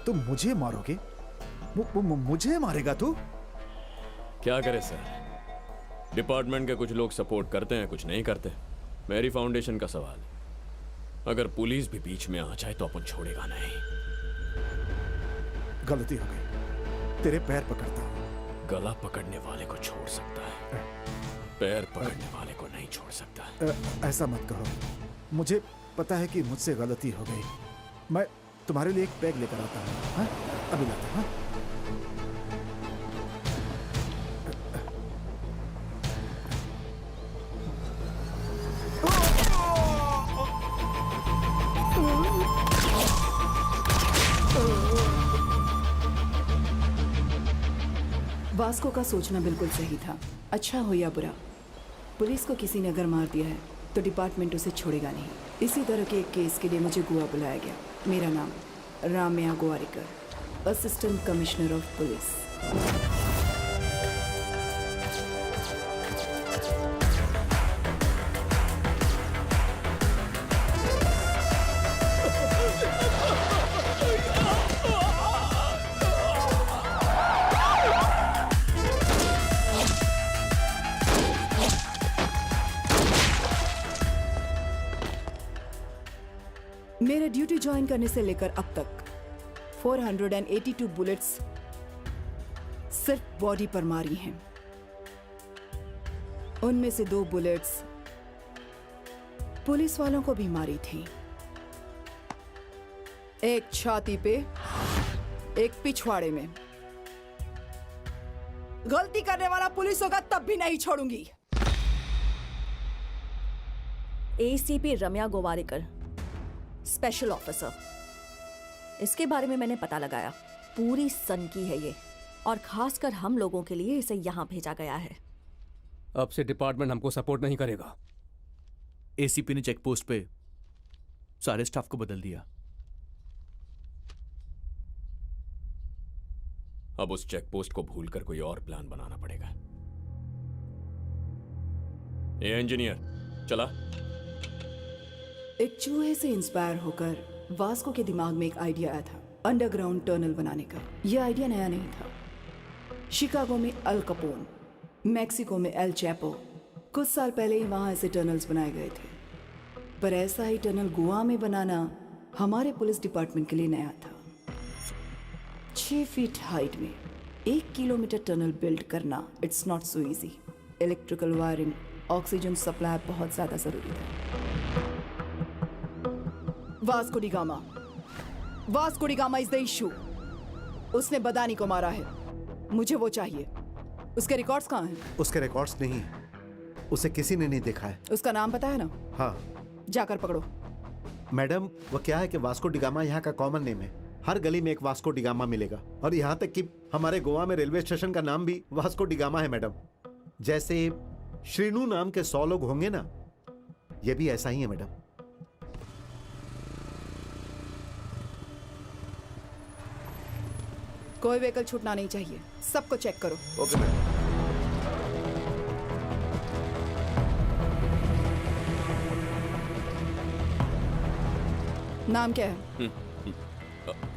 तुम मुझे मारोगे? मुझे मारेगा तू? क्या करे सर, डिपार्टमेंट के कुछ लोग सपोर्ट करते हैं, कुछ नहीं करते। मेरी फाउंडेशन का सवाल, अगर पुलिस भी बीच में आ जाए तो अपन छोड़ेगा नहीं। गलती हो गई, तेरे पैर पकड़ता हूं। गला पकड़ने वाले को छोड़ सकता है, पैर पकड़ने वाले को नहीं छोड़ सकता। ऐसा मत कहो, मुझे पता है कि मुझसे गलती हो गई। मैं तुम्हारे लिए एक बैग लेकर आता हूं। हाँ? अभी लाता हूं। वास्को का सोचना बिल्कुल सही था। अच्छा हो या बुरा, पुलिस को किसी ने अगर मार दिया है तो डिपार्टमेंट उसे छोड़ेगा नहीं। इसी तरह के एक केस के लिए मुझे गोवा बुलाया गया। मेरा नाम Ramya Gowariker, assistant commissioner of police. मेरे ड्यूटी ज्वाइन करने से लेकर अब तक 482 बुलेट्स सिर्फ बॉडी पर मारी हैं। उनमें से 2 बुलेट्स पुलिस वालों को भी मारी थी। एक छाती पे, एक पिछवाड़े में। गलती करने वाला पुलिस होगा तब भी नहीं छोड़ूंगी। एसीपी रम्या गोवारिकर, स्पेशल ऑफिसर। इसके बारे में मैंने पता लगाया। पूरी सन की है ये, और खासकर हम लोगों के लिए इसे यहाँ भेजा गया है। अब से डिपार्टमेंट हमको सपोर्ट नहीं करेगा। एसीपी ने चेक पोस्ट पे सारे स्टाफ को बदल दिया। अब उस चेक पोस्ट को भूलकर कोई और प्लान बनाना पड़ेगा। ये इंजीनियर चला। एक चूहे से इंस्पायर होकर वास्को के दिमाग में एक आइडिया आया था, अंडरग्राउंड टनल बनाने का। यह आइडिया नया नहीं था। शिकागो में अल कपोन, मैक्सिको में एल चैपो, कुछ साल पहले ही वहां ऐसे टनल्स बनाए गए थे। पर ऐसा ही टनल गोवा में बनाना हमारे पुलिस डिपार्टमेंट के लिए नया था। 6 फीट हाइट में 1 किलोमीटर टनल बिल्ड करना, it's not so easy. Electrical wiring, oxygen supply बहुत ज्यादा जरूरी था। Vasco D gamma is the issue. उसने बदानी को मारा है। मुझे वो चाहिए। उसके रिकॉर्ड्स कहाँ हैं? उसके रिकॉर्ड्स नहीं है, उसे किसी ने नहीं देखा है। उसका नाम पता है ना? हाँ। जाकर पकड़ो। मैडम, वो क्या है कि वास्को डिगामा यहाँ का कॉमन नेम है। हर गली में एक वास्को डिगामा मिलेगा, और यहाँ तक कि हमारे गोवा में रेलवे स्टेशन का नाम भी वास्को डिगामा है मैडम। जैसे श्रीनू नाम के 100 लोग होंगे ना, ये भी ऐसा ही है मैडम। कोई व्हीकल छूटना नहीं चाहिए। सबको चेक करो। Okay madam. नाम क्या है?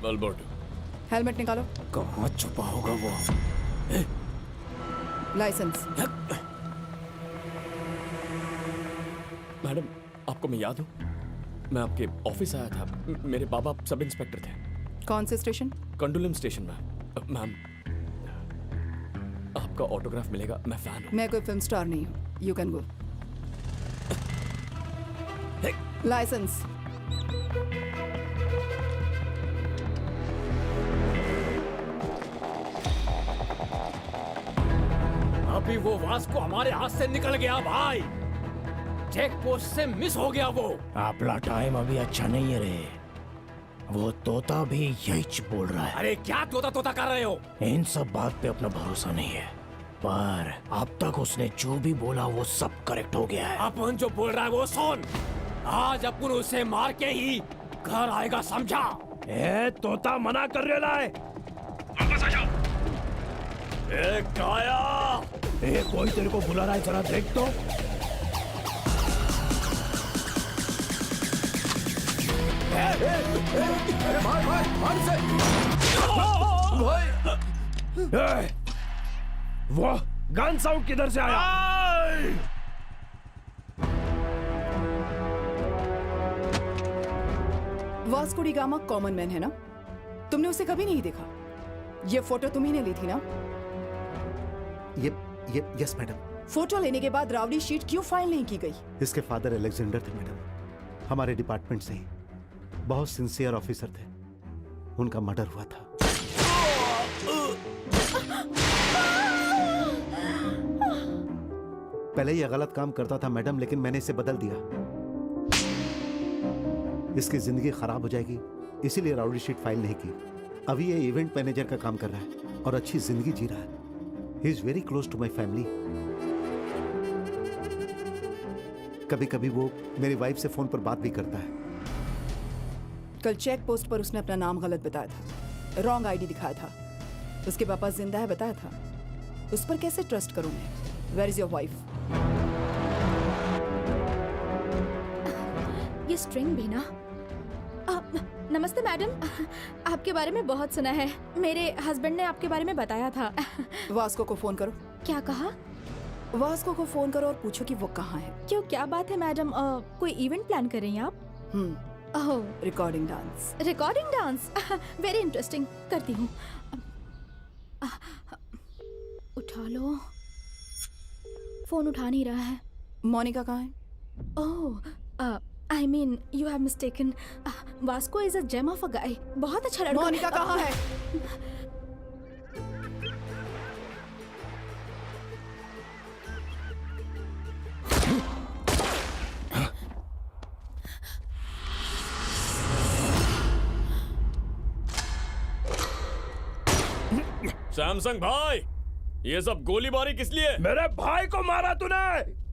अल्बर्टो। हेलमेट निकालो। कहाँ छुपा होगा वो? लाइसेंस। मैडम, आपको मैं याद हूँ? मैं आपके ऑफिस आया था। मेरे बाबा सब इंस्पेक्टर थे। कौन से स्टेशन? कंडोलम स्टेशन में। मैम, आपका ऑटोग्राफ मिलेगा, मैं फैन हूँ। मैं कोई फिल्म स्टार नहीं हूँ। You can go. लाइसेंस। अभी वो वास्को हमारे हाथ से निकल गया भाई। चेक पोस्ट से मिस हो गया वो। आपला टाइम अभी अच्छा नहीं है रे। वो तोता भी यही बोल रहा है। अरे क्या तोता तोता कर रहे हो? इन सब बात पे अपना भरोसा नहीं है, पर अब तक उसने जो भी बोला वो सब करेक्ट हो गया है। अपन जो बोल रहा है वो सुन। आज अपन उसे मार के ही घर आएगा, समझा? ए तोता मना कर रहा है। वापस आ जाओ। ए काया, ए कोई तेरे को बुला रहा है, जरा देख तो। वो गन साउंड किधर से आया? Vasco D gamma common man है ना? तुमने उसे कभी नहीं देखा? ये फोटो तुम्ही ने ली थी ना? ये यस मैडम। फोटो लेने के बाद रावड़ी शीट क्यों फाइल नहीं की गई? इसके फादर अलेक्जेंडर थे मैडम, हमारे डिपार्टमेंट से ही बहुत सिंसियर ऑफिसर थे। उनका मर्डर हुआ था। पहले ये गलत काम करता था मैडम, लेकिन मैंने इसे बदल दिया। इसकी जिंदगी खराब हो जाएगी, इसीलिए राउडी शीट फाइल नहीं की। अभी ये इवेंट मैनेजर का काम कर रहा है और अच्छी जिंदगी जी रहा है। He is very close to my family. कभी कभी वो मेरी वाइफ से फोन पर बात भी करता है। कल चेक पोस्ट पर उसने अपना नाम गलत बताया था, रॉन्ग आईडी दिखाया था। उसके पापा जिंदा है बताया था। उस पर कैसे ट्रस्ट करूं मैं? Where is your wife? ये स्ट्रिंग भी ना। नमस्ते मैडम, आपके बारे में बहुत सुना है। मेरे हस्बैंड ने आपके बारे में बताया था। वास्को को फोन करो। क्या कहा? वास्को को फोन करो और पूछो कि वो कहाँ है। क्यों, क्या बात है मैडम? कोई इवेंट प्लान कर रही हैं आप? Recording dance. Recording dance, very interesting. करती हूँ। उठा लो। फोन उठा नहीं रहा है। मोनिका कहाँ है? ओह, I mean, you have mistaken. Vasco is a gem of a guy. बहुत अच्छा लड़का। मोनिका कहाँ है? सैमसंग भाई, ये सब गोलीबारी किस लिए? मेरे भाई को मारा तूने,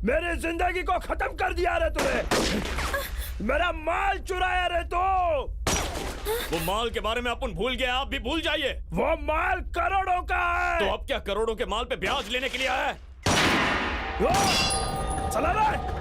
मेरी जिंदगी को खत्म कर दिया रे तूने। मेरा माल चुराया रे तो। वो माल के बारे में अपन भूल गए, आप भी भूल जाइए। वो माल करोड़ों का है। तो अब क्या करोड़ों के माल पे ब्याज लेने के लिए आया है? चला रे।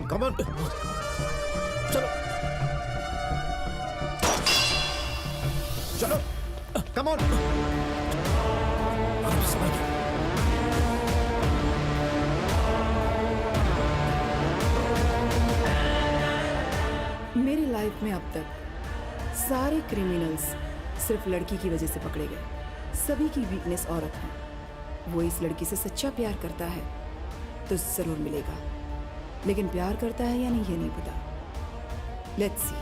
Come on. चलो come on. मेरी लाइफ में अब तक सारे क्रिमिनल्स सिर्फ लड़की की वजह से पकड़े गए। सभी की वीकनेस औरत है। वो इस लड़की से सच्चा प्यार करता है तो जरूर मिलेगा, लेकिन प्यार करता है या नहीं ये नहीं पता। Let's see.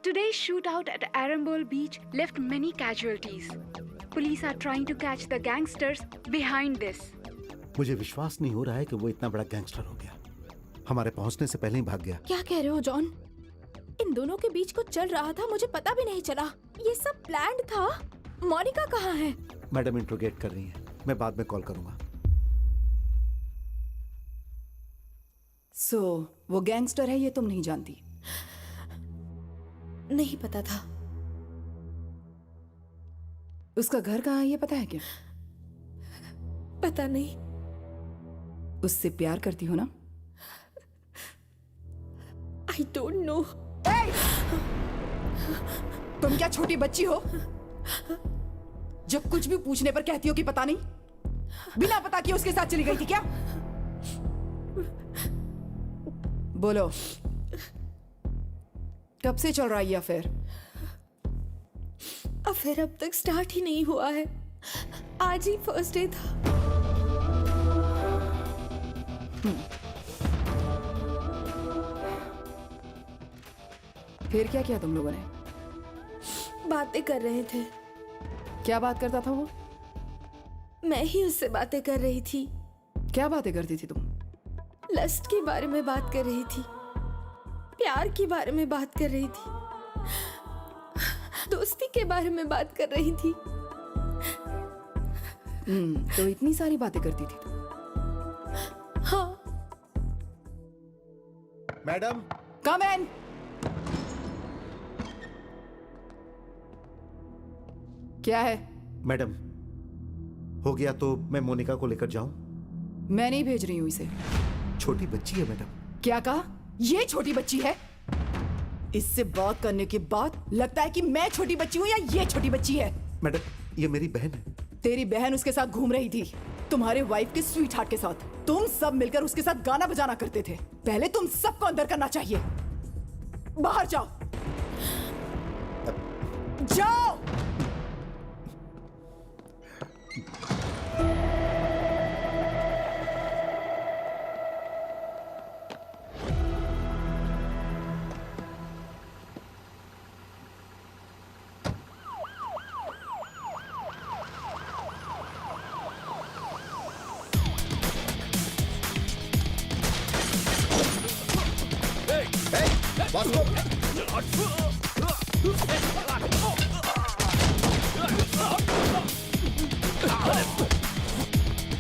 Today's shootout at Arambol Beach left many casualties. Police are trying to catch the gangsters behind this. मुझे विश्वास नहीं हो रहा है कि वो इतना बड़ा गैंगस्टर हो गया। हमारे पहुंचने से पहले ही भाग गया। क्या कह रहे हो जॉन? इन दोनों के बीच कुछ चल रहा था, मुझे पता भी नहीं चला। ये सब प्लान्ड था। मोनिका कहाँ है? मैडम इंट्रोगेट कर रही हैं, मैं बाद में कॉल करूंगा। वो गैंगस्टर है ये तुम नहीं जानती? नहीं पता था। उसका घर कहाँ है ये पता है क्या? पता नहीं। उससे प्यार करती हो ना? I don't know. तुम क्या छोटी बच्ची हो? जब कुछ भी पूछने पर कहती हो कि पता नहीं। बिना पता किए उसके साथ चली गई थी क्या? बोलो, कब से चल रहा है ये अफेयर? अफेयर अब तक स्टार्ट ही नहीं हुआ है। आज ही फर्स्ट डे था। फिर क्या किया तुम लोगों ने? बातें कर रहे थे। क्या बात करता था वो? मैं ही उससे बातें कर रही थी। क्या बातें करती थी तुम? लस्ट के बारे में बात कर रही थी, प्यार के बारे में बात कर रही थी, दोस्ती के बारे में बात कर रही थी। तो इतनी सारी बातें करती थी तुम? हाँ। मैडम कम इन। क्या है? मैडम, हो गया तो मैं मोनिका को लेकर जाऊं? मैं नहीं भेज रही हूं इसे। छोटी बच्ची है मैडम। क्या कहा? ये छोटी बच्ची है? इससे बात करने के बाद लगता है कि मैं छोटी बच्ची हूं या ये छोटी बच्ची है। मैडम ये मेरी बहन है। तेरी बहन उसके साथ घूम रही थी, तुम्हारे वाइफ के स्वीट हार्ट के साथ। तुम सब मिलकर उसके साथ गाना बजाना करते थे। पहले तुम सबको अंदर करना चाहिए। बाहर जाओ, जाओ।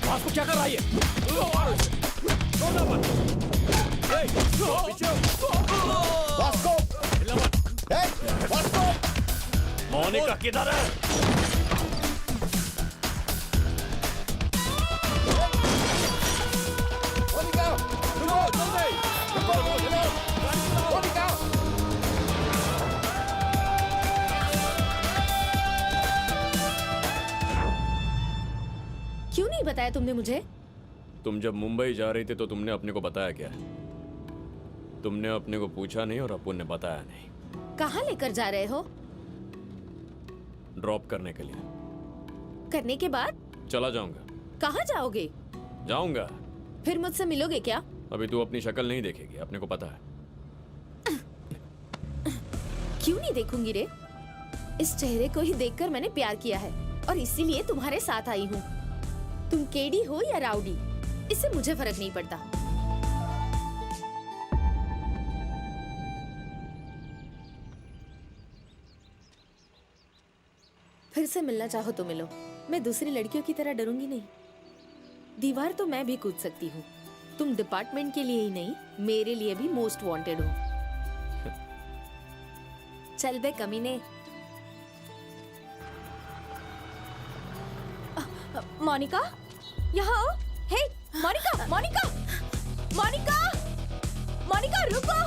वास्को क्या कर रहा है ये? मोनिका किधर है? क्यों नहीं बताया तुमने मुझे? तुम जब मुंबई जा रही थी तो तुमने अपने को बताया क्या? तुमने अपने को पूछा नहीं और अपुन ने बताया नहीं। कहाँ लेकर जा रहे हो? ड्रॉप करने के लिए। करने के बाद? चला जाऊंगा। कहाँ जाओगे? जाऊंगा। फिर मुझसे मिलोगे क्या? अभी तू अपनी शक्ल नहीं देखेगी, अपने को पता है। क्यों नहीं देखूंगी रे? इस चेहरे को ही देखकर मैंने प्यार किया है और इसीलिए तुम्हारे साथ आई हूँ। तुम केडी हो या राउडी, इससे मुझे फर्क नहीं पड़ता। फिर से मिलना चाहो तो मिलो। मैं दूसरी लड़कियों की तरह डरूंगी नहीं। दीवार तो मैं भी कूद सकती हूँ। तुम डिपार्टमेंट के लिए ही नहीं, मेरे लिए भी मोस्ट वांटेड हो। चल बे कमीने। मोनिका, यहाँ आओ। हे, मोनिका, मोनिका, मोनिका, मोनिका रुको।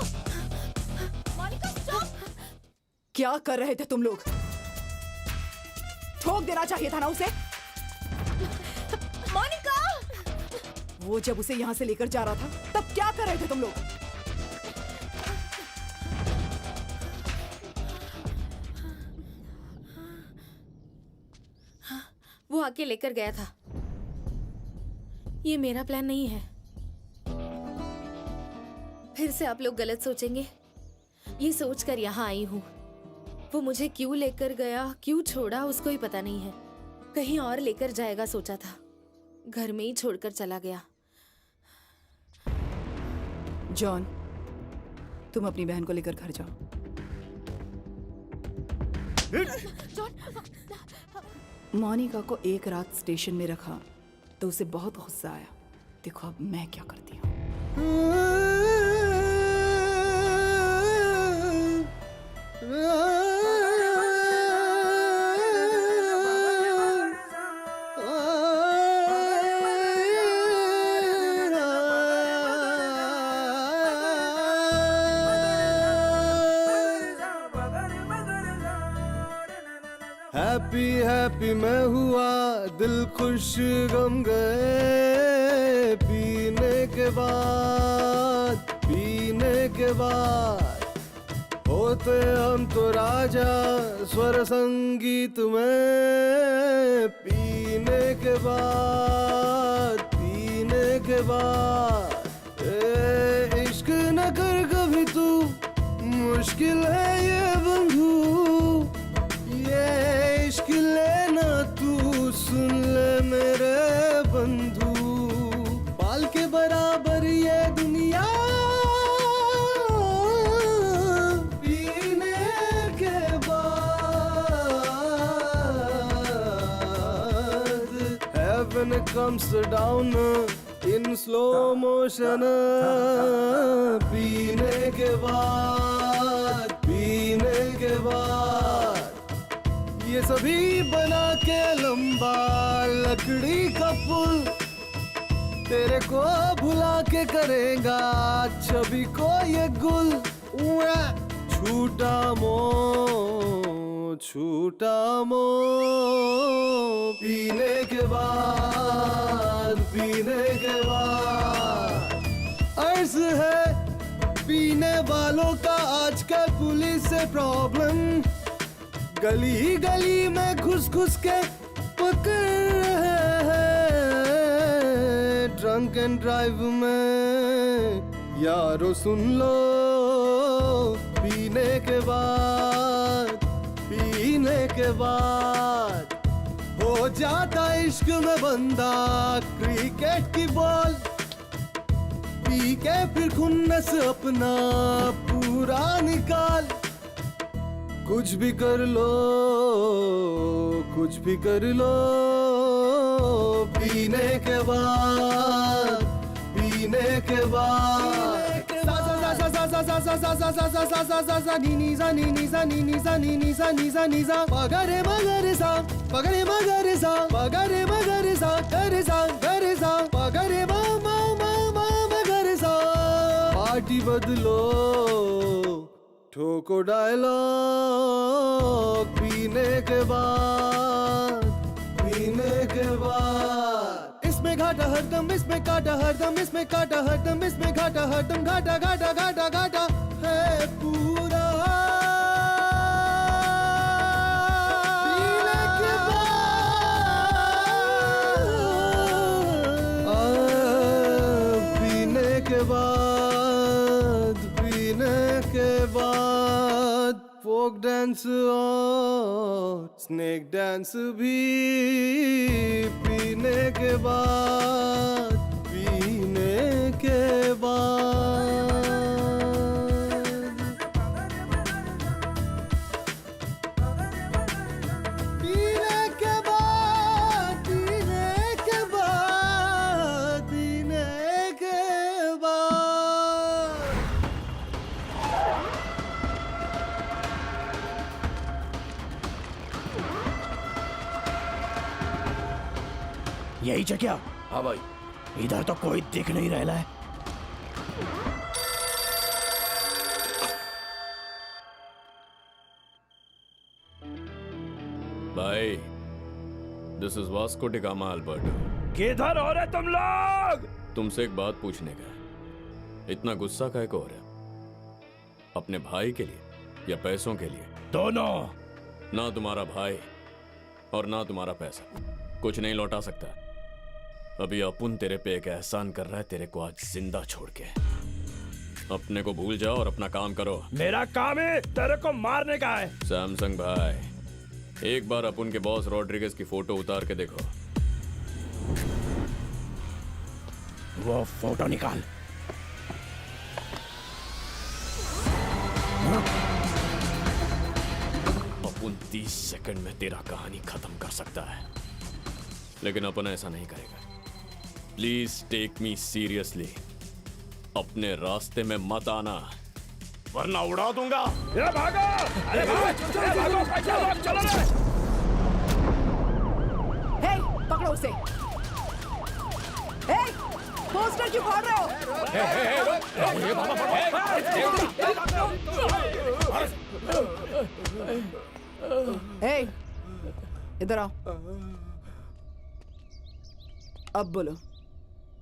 मोनिका स्टॉप। क्या कर रहे थे तुम लोग? ठोक देना चाहिए था ना उसे। मोनिका! वो जब उसे यहाँ से लेकर जा रहा था तब क्या कर रहे थे तुम लोग? वो आके लेकर गया था। ये मेरा प्लान नहीं है। फिर से आप लोग गलत सोचेंगे। ये सोचकर यहाँ आई हूँ। वो मुझे क्यों लेकर गया, क्यों छोड़ा, उसको ही पता नहीं है। कहीं और लेकर जाएगा सोचा था, घर में ही छोड़कर चला गया। जॉन, तुम अपनी बहन को लेकर घर जाओ। मोनिका को एक रात स्टेशन में रखा तो उसे बहुत गुस्सा आया। देखो अब मैं क्या करती हूँ। हैप्पी हैप्पी मैं हुआ, दिल खुश गम गए, पीने के बाद होते हम तो राजा स्वर संगीत में। पीने के बाद इश्क न कर कभी तू, मुश्किल है ये बंधु, ये इश्क लेना तू, सुन ले मेरे बंधु। बाल के बराबर ये दुनिया, पीने के बाद heaven comes down in slow motion। पीने के बाद ये सभी बना के लंबा लकड़ी का पुल, तेरे को भुला के करेगा छवि को ये गुल। छूटा मो पीने के बाद अर्ज है पीने वालों का आजकल पुलिस से प्रॉब्लम। गली गली में घुस के पकड़ रहे हैं। ड्रंक एंड ड्राइव में यारो सुन लो, पीने के बाद हो जाता इश्क में बंदा क्रिकेट की बॉल। पी के फिर खुन्नस अपना पूरा निकाल। कुछ भी कर लो पीने के बाद पगरे मगर सा पार्टी बदलो ठोको डायलॉग। पीने के बाद इसमें घाटा हरदम, इसमें काटा हरदम, इसमें काटा हरदम, इसमें घाटा हरदम, घाटा है पूरा। पीने के बाद फोक डांस और स्नेक डांस भी। पीने के बाद यही जगह। हाँ भाई, इधर तो कोई दिख नहीं रहा है। भाई, this is Vasco D gamma Alberto. किधर हो रहे तुम लोग? तुमसे एक बात पूछने का। इतना गुस्सा काहे को हो रहा है? अपने भाई के लिए या पैसों के लिए? दोनों। ना तुम्हारा भाई और ना तुम्हारा पैसा कुछ नहीं लौटा सकता। अभी अपुन तेरे पे एक एहसान कर रहा है, तेरे को आज जिंदा छोड़ के। अपने को भूल जाओ और अपना काम करो। मेरा काम है तेरे को मारने का है। सैमसंग भाई, एक बार अपुन के बॉस रॉड्रिगेज की फोटो उतार के देखो। वो फोटो निकाल। अपन 30 सेकंड में तेरा कहानी खत्म कर सकता है, लेकिन अपन ऐसा नहीं करेगा। Please take me seriously. अपने रास्ते में मत आना, वरना उड़ा दूंगा। ये भागो! अरे भागो! चलो रे! हे, पकड़ो उसे। हे, पोस्टर क्यों फाड़ रहे हो? हे, इधर आओ। अब बोलो,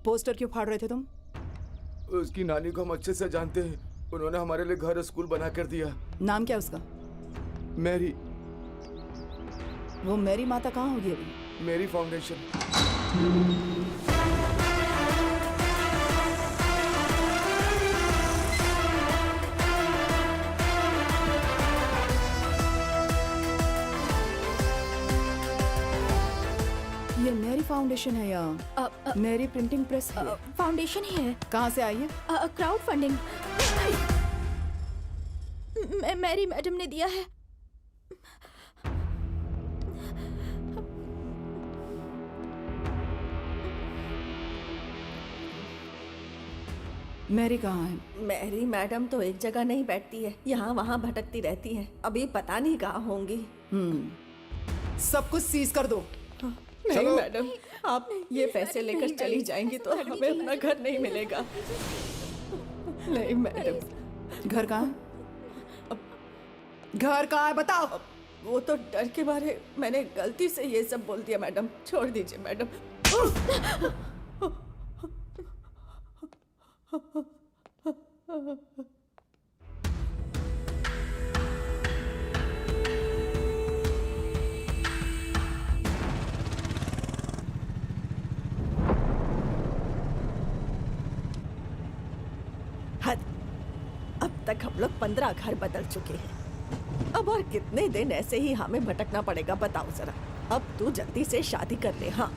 पोस्टर क्यों फाड़ रहे थे तुम? उसकी नानी को हम अच्छे से जानते हैं। उन्होंने हमारे लिए घर स्कूल बना कर दिया। नाम क्या उसका? मैरी। वो मैरी माता कहाँ होगी अभी? Mary foundation. ये मैरी फाउंडेशन है या मैरी प्रिंटिंग प्रेस? फाउंडेशन ही है। कहाँ से आई है? Crowd funding. मैरी मैडम ने दिया है। मैरी कहाँ है? मैरी मैडम तो एक जगह नहीं बैठती है, यहाँ वहाँ भटकती रहती है। अभी पता नहीं कहाँ होंगी। सब कुछ सीज कर दो। नहीं मैडम, आप ये पैसे लेकर चली जाएंगी तो हमें अपना घर नहीं मिलेगा। नहीं मैडम। घर कहाँ है? घर कहाँ है बताओ। वो तो डर के मारे मैंने गलती से ये सब बोल दिया मैडम, छोड़ दीजिए मैडम। अब तक हम लोग 15 घर बदल चुके हैं। अब और कितने दिन ऐसे ही हमें भटकना पड़ेगा बताओ जरा। अब तू जल्दी से शादी कर ले। हाँ,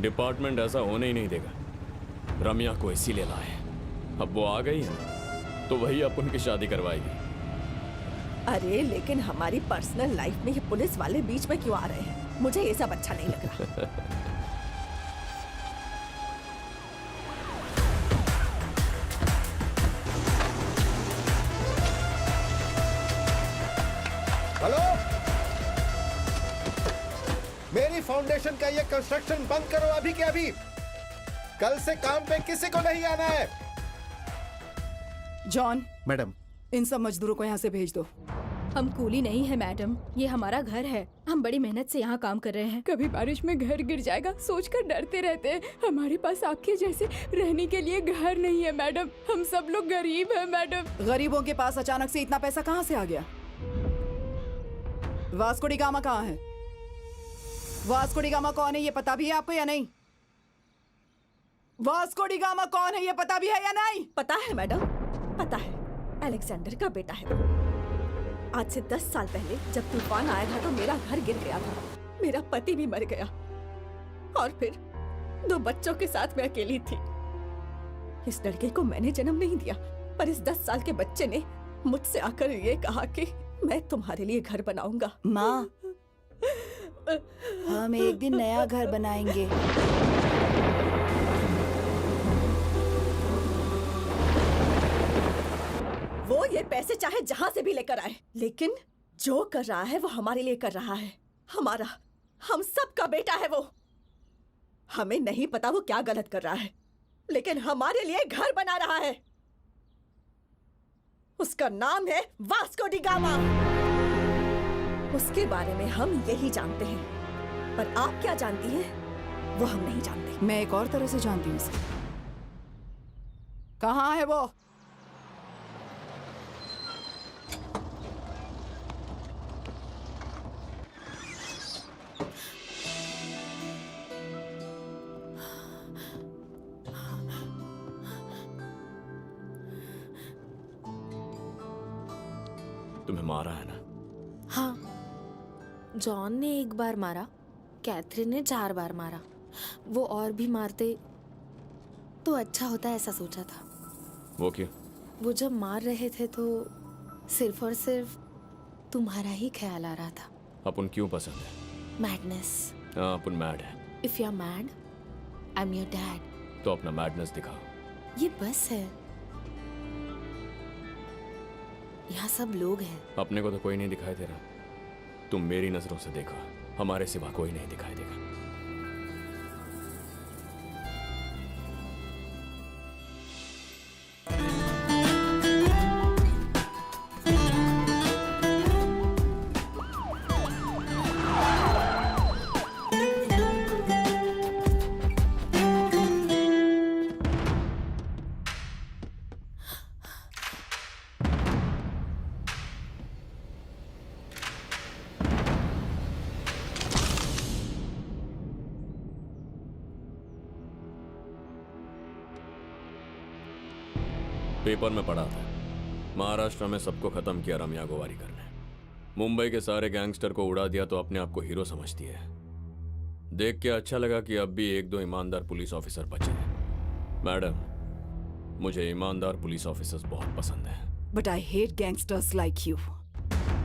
डिपार्टमेंट ऐसा होने ही नहीं देगा। रम्या को इसीलिए लाए। अब वो आ गई है तो वही अब उनकी शादी करवाएगी। अरे लेकिन हमारी पर्सनल लाइफ में ये पुलिस वाले बीच में क्यों आ रहे हैं? मुझे ये सब अच्छा नहीं लग रहा। हेलो, मेरी फाउंडेशन का ये कंस्ट्रक्शन बंद करो अभी के अभी। कल से काम पे किसी को नहीं आना है। जॉन, मैडम, इन सब मजदूरों को यहाँ से भेज दो। हम कूली नहीं है मैडम, ये हमारा घर है। हम बड़ी मेहनत से यहाँ काम कर रहे हैं। कभी बारिश में घर गिर जाएगा सोचकर डरते रहते हैं। हमारे पास आपके जैसे रहने के लिए घर नहीं है मैडम। हम सब लोग गरीब हैं मैडम। गरीबों के पास अचानक से इतना पैसा कहाँ से आ गया? वास्को डी गामा कहाँ है? वास्को डी गामा कौन है ये पता भी है आपको या नहीं? वास्को डी गामा कौन है ये पता भी है या नहीं? पता है मैडम, पता है। अलेक्जेंडर का बेटा है वो। आज से 10 साल पहले जब तूफान आया था तो मेरा घर गिर गया था। मेरा पति भी मर गया और फिर 2 बच्चों के साथ मैं अकेली थी। इस लड़के को मैंने जन्म नहीं दिया, पर इस 10 साल के बच्चे ने मुझसे आकर ये कहा कि मैं तुम्हारे लिए घर बनाऊंगा। माँ, हम एक दिन नया घर बनाएंगे। वो ये पैसे चाहे जहां से भी लेकर आए, लेकिन जो कर रहा है वो हमारे लिए कर रहा है। हमारा, हम सब का बेटा है वो। हमें नहीं पता वो क्या गलत कर रहा है, लेकिन हमारे लिए घर बना रहा है। उसका नाम है वास्को डी गामा। उसके बारे में हम यही जानते हैं, पर आप क्या जानती हैं वो हम नहीं जानते। मैं एक और तरह से जानती हूँ उसे। कहाँ है वो? तुम्हें मारा है ना? हाँ, जॉन ने 1 बार मारा, कैथरीन ने 4 बार मारा। वो और भी मारते तो अच्छा होता ऐसा सोचा था। वो क्यों? वो जब मार रहे थे तो सिर्फ और सिर्फ तुम्हारा ही ख्याल आ रहा था। अपन क्यों पसंद है? मैडनेस। हाँ, अपन मैड है। If you are mad, I am your dad. तो अपना मैडनेस दिखाओ। ये बस है, यहाँ सब लोग हैं। अपने को तो कोई नहीं दिखाई दे रहा। तुम मेरी नजरों से देखो, हमारे सिवा कोई नहीं दिखाई देगा। पेपर में पढ़ा था, महाराष्ट्र में सबको खत्म किया रम्या गोवारीकर ने। मुंबई के सारे गैंगस्टर को उड़ा दिया तो अपने आप को हीरो समझती है। देख के अच्छा लगा कि अब भी एक दो ईमानदार पुलिस ऑफिसर बचे हैं। मैडम, मुझे ईमानदार पुलिस ऑफिसर्स बहुत पसंद है। But I hate gangsters like you.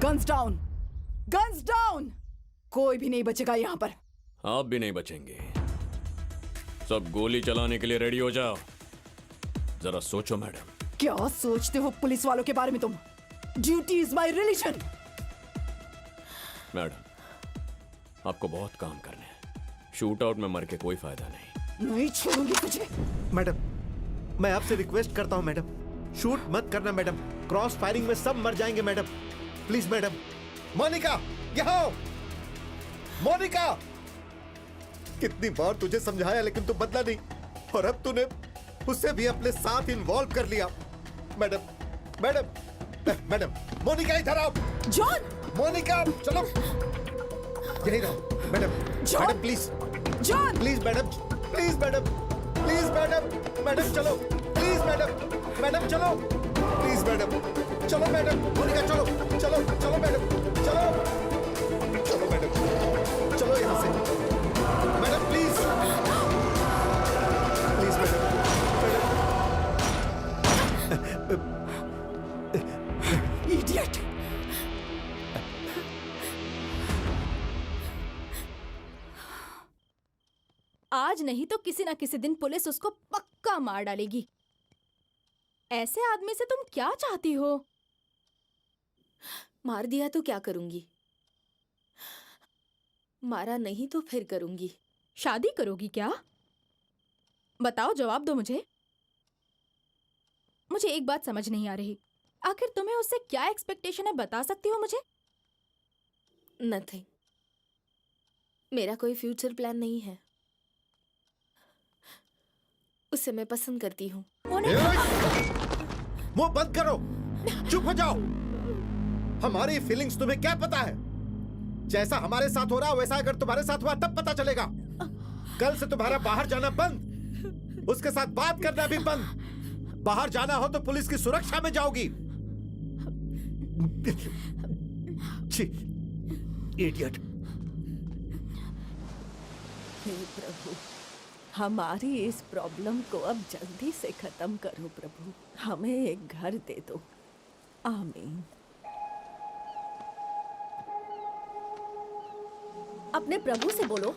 Guns down, guns down. कोई भी नहीं बचेगा यहाँ पर। आप भी नहीं बचेंगे। सब गोली चलाने के लिए रेडी हो जाओ। जरा सोचो मैडम। क्या सोचते हो पुलिस वालों के बारे में तुम? Duty is my religion. Madam, आपको बहुत काम करने हैं। शूट आउट में मर के कोई फायदा नहीं। छोड़ूंगी तुझे। मैडम, मैं आपसे रिक्वेस्ट करता हूं मैडम, शूट मत करना मैडम। क्रॉस फायरिंग में सब मर जाएंगे मैडम। Please madam. मोनिका, यहाँ आओ। मोनिका, कितनी बार तुझे समझाया लेकिन तू बदला नहीं, और अब तूने उसे भी अपने साथ इन्वॉल्व कर लिया। मैडम, मैडम, मैडम, मोनिका इधर आओ। जॉन, मोनिका, चलो यही रहो। Madam, madam please, John, please madam, please madam, please madam, madam चलो, प्लीज मैडम, मैडम चलो, प्लीज मैडम, चलो मैडम, मोनिका चलो, चलो, चलो मैडम, चलो, चलो मैडम, चलो यहाँ से। Madam please, please madam, idiot. आज नहीं तो किसी ना किसी दिन पुलिस उसको पक्का मार डालेगी। ऐसे आदमी से तुम क्या चाहती हो? मार दिया तो क्या करूंगी? मारा नहीं तो फिर करूंगी। शादी करोगी क्या? बताओ, जवाब दो मुझे। मुझे एक बात समझ नहीं आ रही, आखिर तुम्हें उससे क्या एक्सपेक्टेशन है, बता सकती हो मुझे? नथिंग। मेरा कोई फ्यूचर प्लान नहीं है। उसे मैं पसंद करती हूँ। मुंह बंद करो, चुप हो जाओ। हमारी फीलिंग्स तुम्हें क्या पता है? जैसा हमारे साथ हो रहा वैसा अगर तुम्हारे साथ हुआ तब पता चलेगा। कल से तुम्हारा बाहर जाना बंद, उसके साथ बात करना भी बंद। बाहर जाना हो तो पुलिस की सुरक्षा में जाओगी। इडियट। हे प्रभु, हमारी इस प्रॉब्लम को अब जल्दी से खत्म करो प्रभु। हमें एक घर दे दो। आमीन। अपने प्रभु से बोलो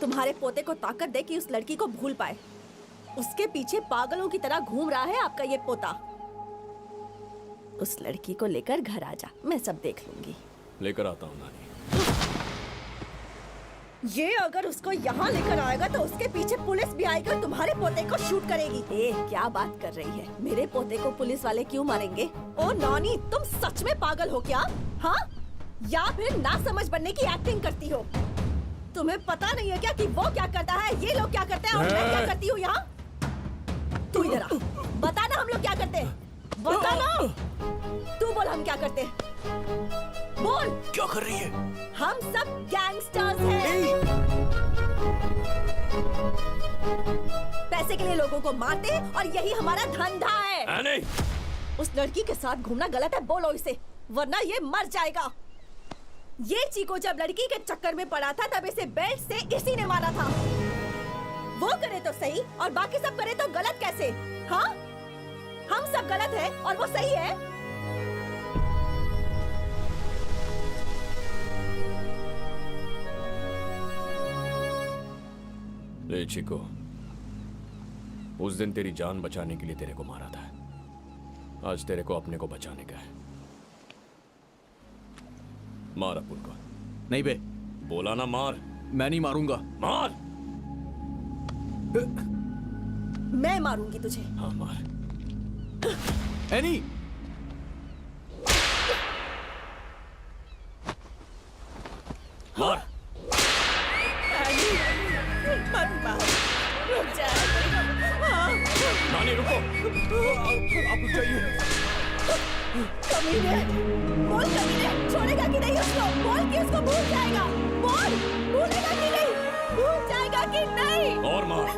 तुम्हारे पोते को ताकत दे कि उस लड़की को भूल पाए। उसके पीछे पागलों की तरह घूम रहा है आपका ये पोता। उस लड़की को लेकर घर आ जा, मैं सब देख लूंगी। लेकर आता हूँ नानी। ये अगर उसको यहाँ लेकर आएगा तो उसके पीछे पुलिस भी आएगी और तुम्हारे पोते को शूट करेगी। ए, क्या बात कर रही है? मेरे पोते को पुलिस वाले क्यों मारेंगे? ओ नॉनी, तुम सच में पागल हो क्या? हाँ, या फिर ना समझ बनने की एक्टिंग करती हो? तुम्हें पता नहीं है क्या कि वो क्या करता है, ये लोग क्या करते हैं और मैं क्या करती हूँ यहाँ? तू इधर आ, बता ना हम लोग क्या करते हैं। बता ना, तू बोल हम क्या करते हैं। बोल क्या कर रही है? हम सब गैंगस्टर्स हैं। पैसे के लिए लोगों को मारते और यही हमारा धंधा है। नहीं। उस लड़की के साथ घूमना गलत है, बोलो इसे, वरना ये मर जाएगा। ये चीको जब लड़की के चक्कर में पड़ा था तब इसे बेल्ट से इसी ने मारा था। वो करे तो सही और बाकी सब करे तो गलत कैसे? हाँ, हम सब गलत है और वो सही है। ले चिको, उस दिन तेरी जान बचाने के लिए तेरे को मारा था, आज तेरे को अपने को बचाने का है। मार अपुन को। नहीं बे, बोला ना मार। मैं नहीं मारूंगा। मार। मैं मारूंगी तुझे। हाँ मार। एनी, मार। मत मार, रुक जा। नानी रुको। आप रुक जाइए। कमीने, बोल कमीने, छोड़ेगा कि नहीं उसको? बोल कि उसको भूल जाएगा। बोल, भूलेगा कि नहीं? भूल जाएगा कि नहीं? और मार।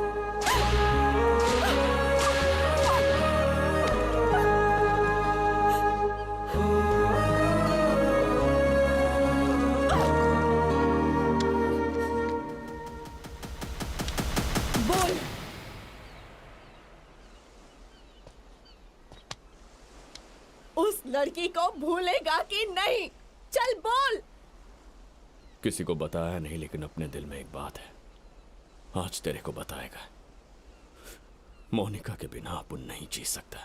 बोल। उस लड़की को भूलेगा कि नहीं? चल बोल। किसी को बताया नहीं, लेकिन अपने दिल में एक बात है, आज तेरे को बताएगा। मोनिका के बिना अपुन नहीं जी सकता।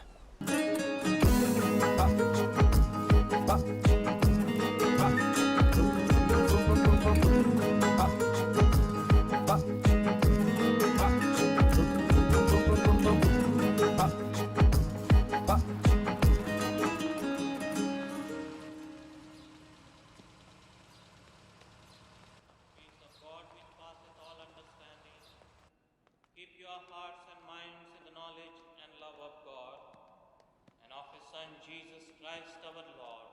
Jesus Christ our Lord,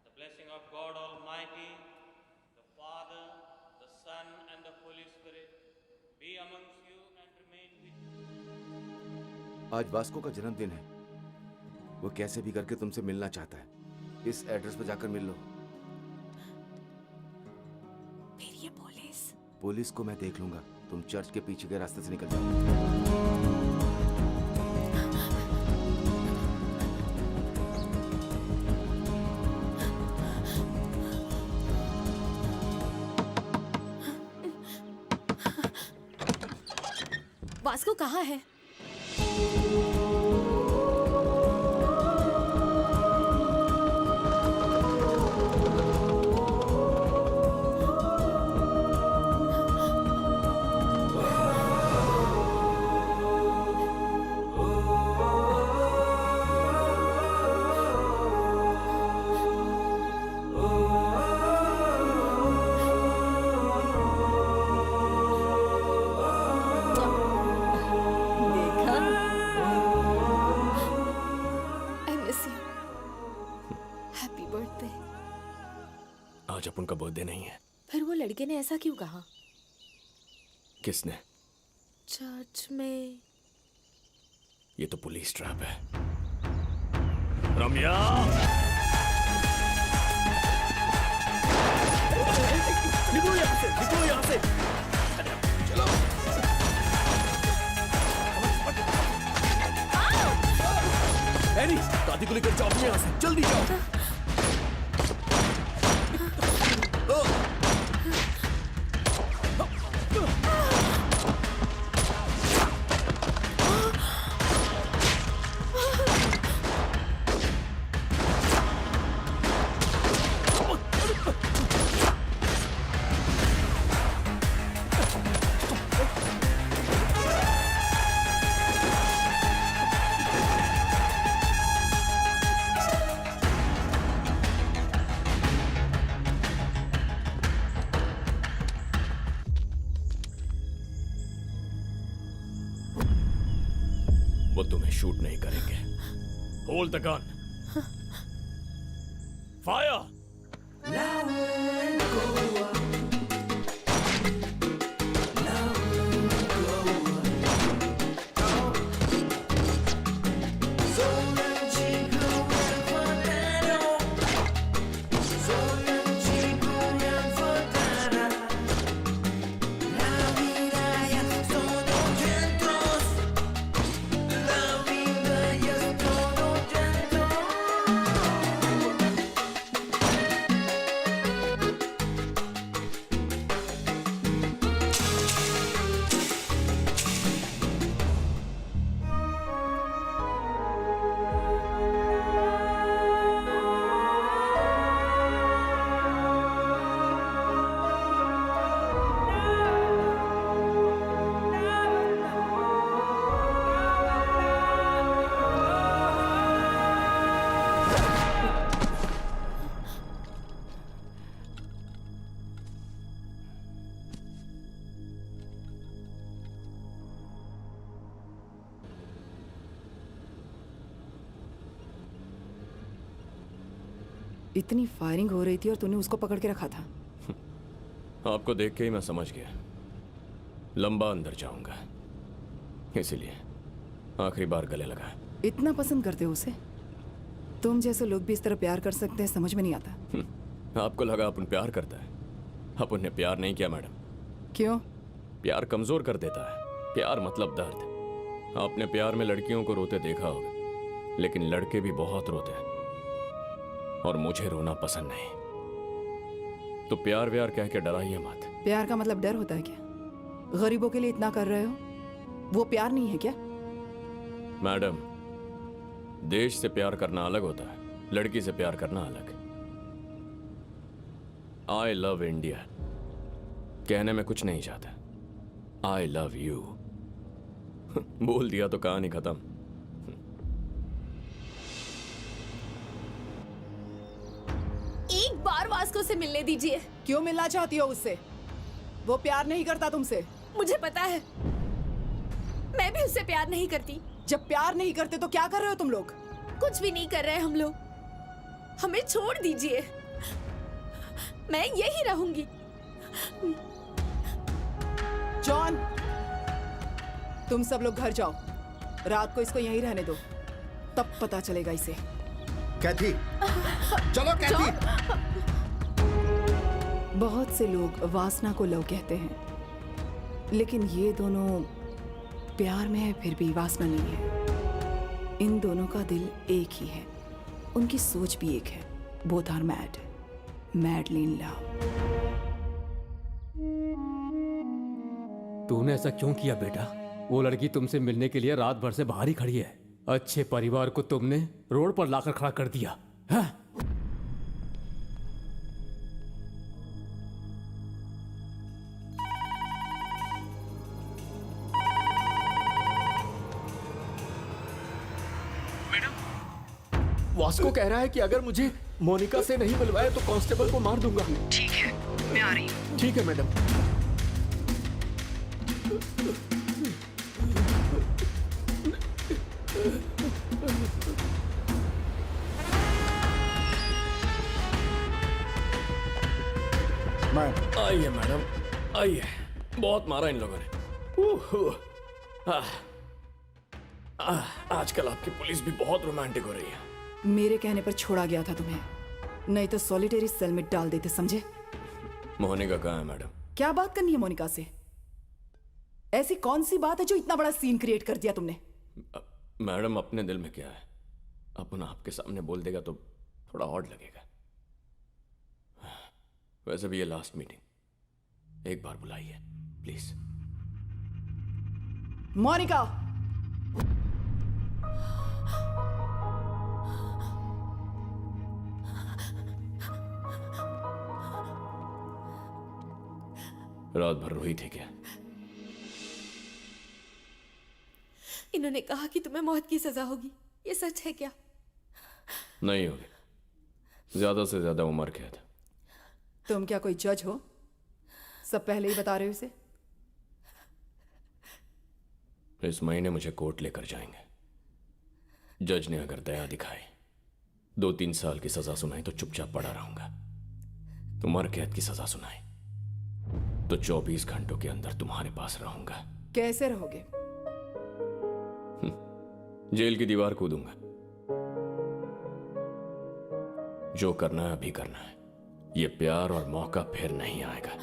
the blessing of God Almighty, the Father, the Son and the Holy Spirit be amongst you and remain with you. आज वास्को का जन्मदिन है। वो कैसे भी करके तुमसे मिलना चाहता है। इस एड्रेस पर जाकर मिल लो। फिर ये पुलिस को मैं देख लूंगा। तुम चर्च के पीछे के रास्ते से निकल जाओ। वास्को कहाँ है? आज अपन का बर्थडे नहीं है। फिर वो लड़के ने ऐसा क्यों कहा? किसने? चर्च में। ये तो पुलिस ट्रैप है। रम्या! निकलो यहाँ से, निकलो यहाँ से। चलो। एनी, दादी को लेकर जाओ यहाँ से, जल्दी जाओ। वो तुम्हें शूट नहीं करेंगे। Hold the gun. फायर! इतनी फायरिंग हो रही थी और तूने उसको पकड़ के रखा था। आपको देख के ही मैं समझ गया, लंबा अंदर जाऊंगा, इसीलिए आखिरी बार गले लगा। इतना पसंद करते हो उसे? तुम जैसे लोग भी इस तरह प्यार कर सकते हैं, समझ में नहीं आता। आपको लगा अपन प्यार करता है? अपन ने प्यार नहीं किया मैडम। क्यों? प्यार कमजोर कर देता है। प्यार मतलब दर्द। आपने प्यार में लड़कियों को रोते देखा होगा, लेकिन लड़के भी बहुत रोते हैं, और मुझे रोना पसंद नहीं। तो प्यार व्यार कह के डराइए मत। प्यार का मतलब डर होता है क्या? गरीबों के लिए इतना कर रहे हो, वो प्यार नहीं है क्या? मैडम, देश से प्यार करना अलग होता है, लड़की से प्यार करना अलग। आई लव इंडिया कहने में कुछ नहीं चाहता, आई लव यू बोल दिया तो कहानी खत्म। एक बार वास्को से मिलने दीजिए। क्यों मिलना चाहती हो उससे? वो प्यार नहीं करता तुमसे। मुझे पता है, मैं भी उससे प्यार नहीं करती। जब प्यार नहीं करते तो क्या कर रहे हो तुम लोग? कुछ भी नहीं कर रहे हम लोग, हमें छोड़ दीजिए, मैं यही रहूंगी। जॉन, तुम सब लोग घर जाओ, रात को इसको यहीं रहने दो, तब पता चलेगा इसे। कैथी, चलो कैथी। बहुत से लोग वासना को लव कहते हैं, लेकिन ये दोनों प्यार में है फिर भी वासना नहीं है। इन दोनों का दिल एक ही है, उनकी सोच भी एक है। Both are mad, madly in love. तूने ऐसा क्यों किया बेटा? वो लड़की तुमसे मिलने के लिए रात भर से बाहर ही खड़ी है। अच्छे परिवार को तुमने रोड पर लाकर खड़ा कर दिया है? वास्को कह रहा है कि अगर मुझे मोनिका से नहीं मिलवाया तो कांस्टेबल को मार दूंगा। ठीक है, मैं आ रही हूँ। ठीक है मैडम। आइए मैडम, आइए। बहुत मारा इन लोगों ने। आजकल आपकी पुलिस भी बहुत रोमांटिक हो रही है। मेरे कहने पर छोड़ा गया था तुम्हें, नहीं तो सॉलिटरी सेल में डाल देते, समझे? मोनिका कहाँ है मैडम? क्या बात करनी है मोनिका से? ऐसी कौन सी बात है जो इतना बड़ा सीन क्रिएट कर दिया तुमने? मैडम, अपने दिल में क्या है अपन आपके सामने बोल देगा तो थोड़ा ऑड लगेगा। वैसे भी ये लास्ट मीटिंग, एक बार बुलाइए प्लीज। मोनिका, रात भर रोई थी क्या? इन्होंने कहा कि तुम्हें मौत की सजा होगी, ये सच है क्या? नहीं होगी, ज्यादा से ज्यादा उम्र कैद। तुम क्या कोई जज हो? सब पहले ही बता रहे हो इसे। इस महीने मुझे कोर्ट लेकर जाएंगे। जज ने अगर दया दिखाई, 2-3 साल की सजा सुनाई तो चुपचाप पड़ा रहूंगा। उम्र कैद की सजा सुनाई तो 24 घंटों के अंदर तुम्हारे पास रहूंगा। कैसे रहोगे? जेल की दीवार कूदूंगा। जो करना है अभी करना है, ये प्यार और मौका फिर नहीं आएगा।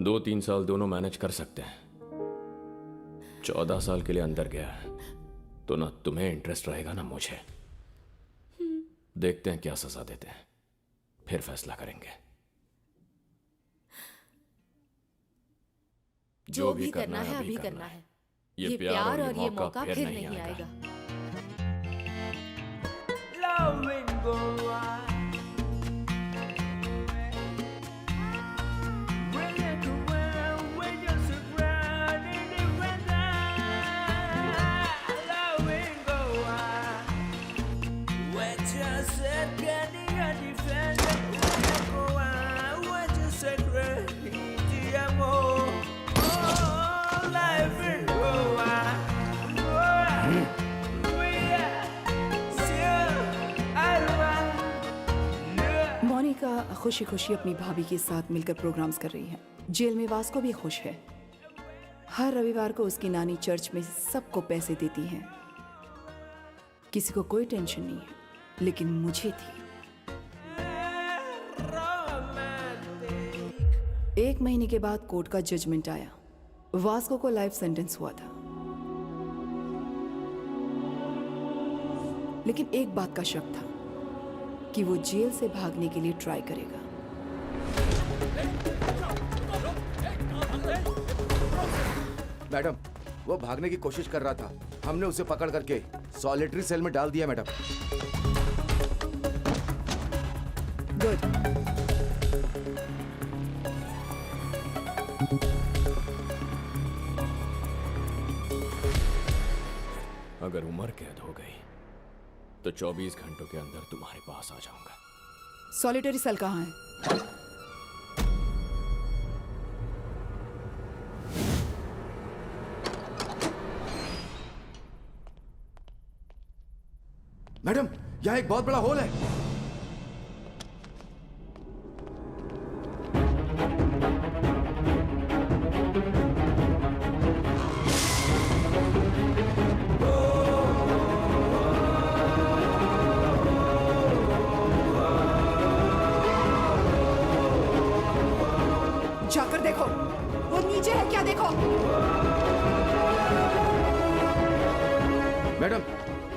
2-3 साल दोनों मैनेज कर सकते हैं। 14 साल के लिए अंदर गया है तो ना तुम्हें इंटरेस्ट रहेगा ना मुझे। देखते हैं क्या सजा देते हैं, फिर फैसला करेंगे। जो भी करना है अभी करना है। ये प्यार और ये मौका फिर नहीं आएगा। मोनिका खुशी खुशी अपनी भाभी के साथ मिलकर प्रोग्राम्स कर रही है। जेल में वास्को भी खुश है। हर रविवार को उसकी नानी चर्च में सबको पैसे देती है। किसी को कोई टेंशन नहीं है, लेकिन मुझे थी। 1 महीने के बाद कोर्ट का जजमेंट आया। वास्को को लाइफ सेंटेंस हुआ था, लेकिन एक बात का शक था कि वो जेल से भागने के लिए ट्राई करेगा। मैडम, वो भागने की कोशिश कर रहा था। हमने उसे पकड़ करके सॉलिटरी सेल में डाल दिया मैडम। गुड। अगर उम्र कैद हो गई तो 24 घंटों के अंदर तुम्हारे पास आ जाऊंगा। सॉलिटरी सेल कहाँ है? मैडम, यहाँ एक बहुत बड़ा होल है। जाकर देखो, वो नीचे है क्या? देखो मैडम,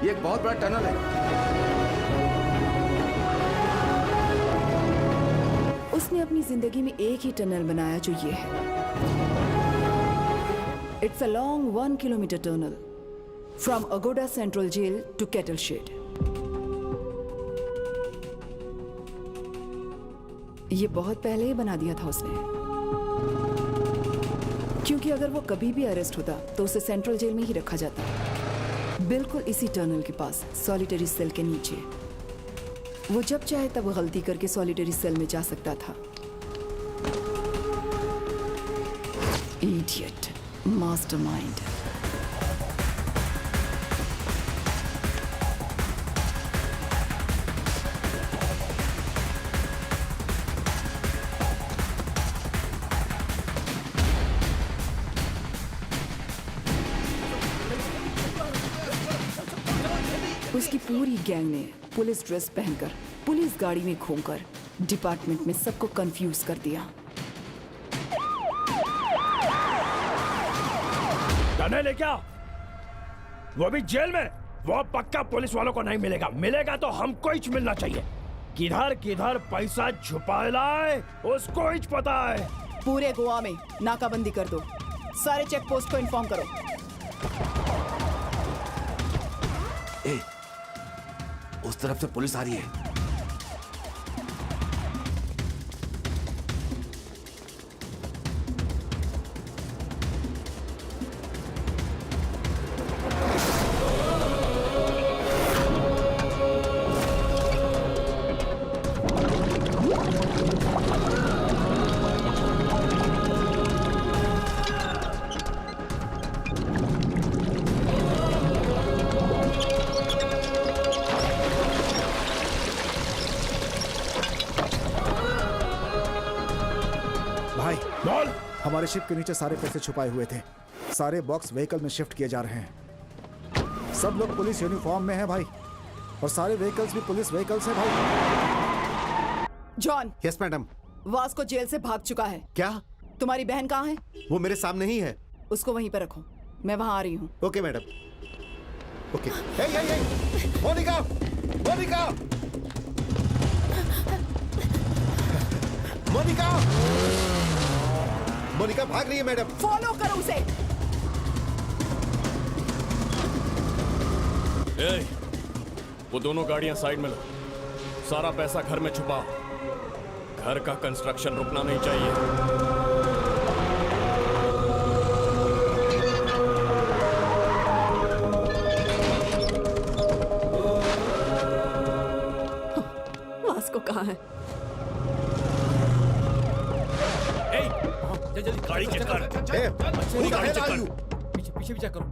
ये एक बहुत बड़ा टनल है। उसने अपनी जिंदगी में एक ही टनल बनाया जो ये है। It's a long 1 kilometre tunnel from Aguada central jail to cattle shed. ये बहुत पहले ही बना दिया था उसने, क्योंकि अगर वो कभी भी अरेस्ट होता तो उसे सेंट्रल जेल में ही रखा जाता, बिल्कुल इसी टनल के पास, सॉलिटरी सेल के नीचे। वो जब चाहे तब गलती करके सॉलिटरी सेल में जा सकता था। Idiot, mastermind. उसकी पूरी गैंग ने पुलिस ड्रेस पहनकर, पुलिस गाड़ी में घूमकर डिपार्टमेंट में सबको कंफ्यूज कर दिया। टनल क्या? वो भी जेल में? वो पक्का पुलिस वालों को नहीं मिलेगा। मिलेगा तो हमको ही मिलना चाहिए। किधर किधर पैसा छुपा लाए उसको ही पता है। पूरे गोवा में नाकाबंदी कर दो। सारे चेक पोस्ट को इन्फॉर्म करो। उस तरफ से पुलिस आ रही है। हमारे शिप के नीचे सारे पैसे छुपाए हुए थे। सारे बॉक्स व्हीकल में शिफ्ट किए जा रहे हैं। सब लोग पुलिस यूनिफॉर्म में हैं भाई, और सारे व्हीकल्स भी पुलिस व्हीकल्स हैं भाई। John. Yes madam. Vasco jail से भाग चुका है। क्या? तुम्हारी बहन कहाँ है? वो मेरे सामने ही है। उसको वहीं पर रखो, मैं वहां आ रही हूँ। Okay madam. Okay. Monica, Monica, Monica, Monica भाग रही है मैडम। फॉलो करो उसे। वो दोनों गाड़ियां साइड में लो। सारा पैसा घर में छुपाओ। घर का कंस्ट्रक्शन रुकना नहीं चाहिए। वास्को कहाँ है? जल्दी गाड़ी चेक कर। गाड़ी चेक कर। पीछे पीछे भी चेक करो।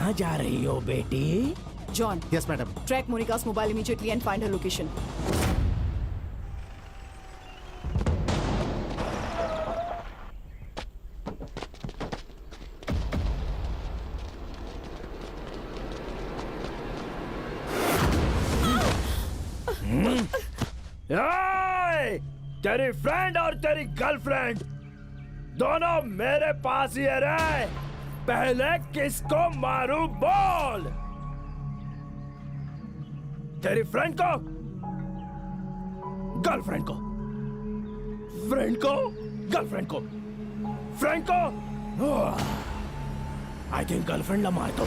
कहाँ जा रही हो बेटी? John, yes madam. Track Monica's mobile immediately and find her location. तेरी फ्रेंड और तेरी गर्लफ्रेंड दोनों मेरे पास ही रहे। पहले किसको मारूं बोल? तेरी फ्रेंड को, गर्लफ्रेंड को, फ्रेंड को, गर्लफ्रेंड को, फ्रेंड को। आई थिंक गर्लफ्रेंड ला मार दो।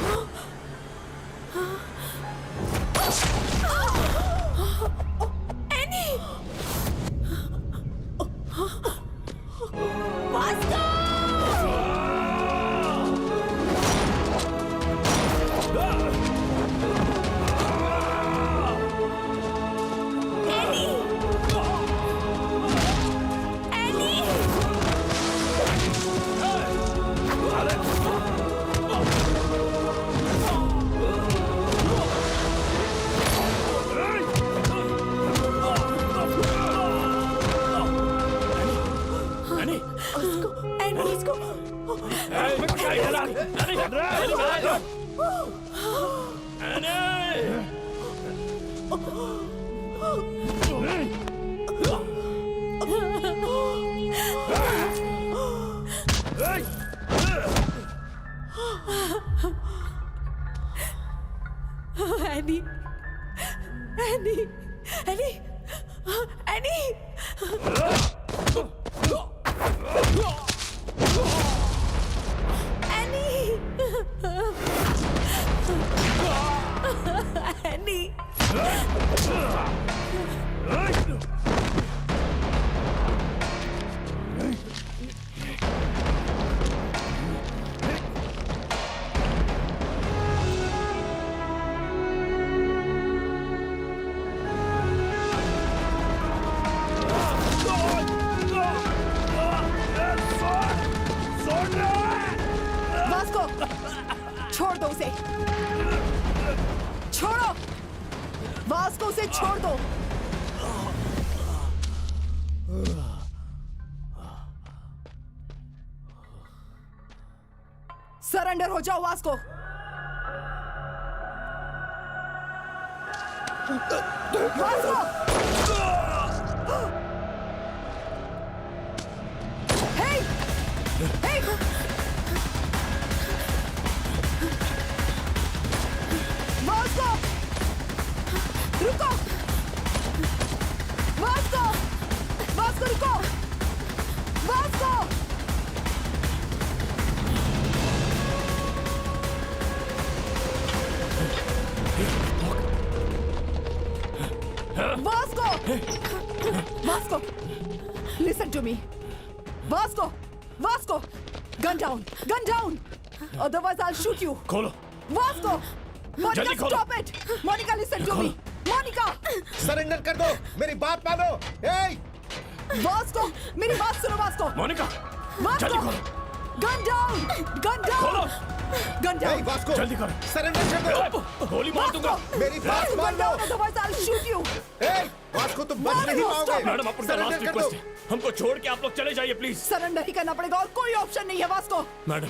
छोड़ दो उसे, छोड़ो वास्को, उसे छोड़ दो। सरेंडर हो जाओ Vasco. Vasco! Hey! Hey! Vasco! रुको! वास्को! वास्को रुको! Vasco! Vasco! Vasco! Listen to me. Vasco! Vasco! Gun down! Gun down! Otherwise I'll shoot you. खोलो. Vasco! Monica, जल्दी खोलो. stop it! Monica, listen to me. Monica! Surrender कर दो, मेरी बात मानो। Hey! Vasco! मेरी बात सुनो Vasco! मोनिका, Vasco! जल्दी खोलो. Gun down! Gun down! खोलो. Gun down! Hey, Vasco! जल्दी करो. सरेंडर कर दो। गोली मार दूंगा. मेरी बात Vasco, मान gun low. down, otherwise I'll shoot you. Hey! Vasco तुम बच नहीं पाओगे। मैडम, आपका लास्ट रिक्वेस्ट है, हमको छोड़ के आप लोग चले जाइए प्लीज। सरेंडर ही करना पड़ेगा और कोई ऑप्शन नहीं है वास्को। मैडम,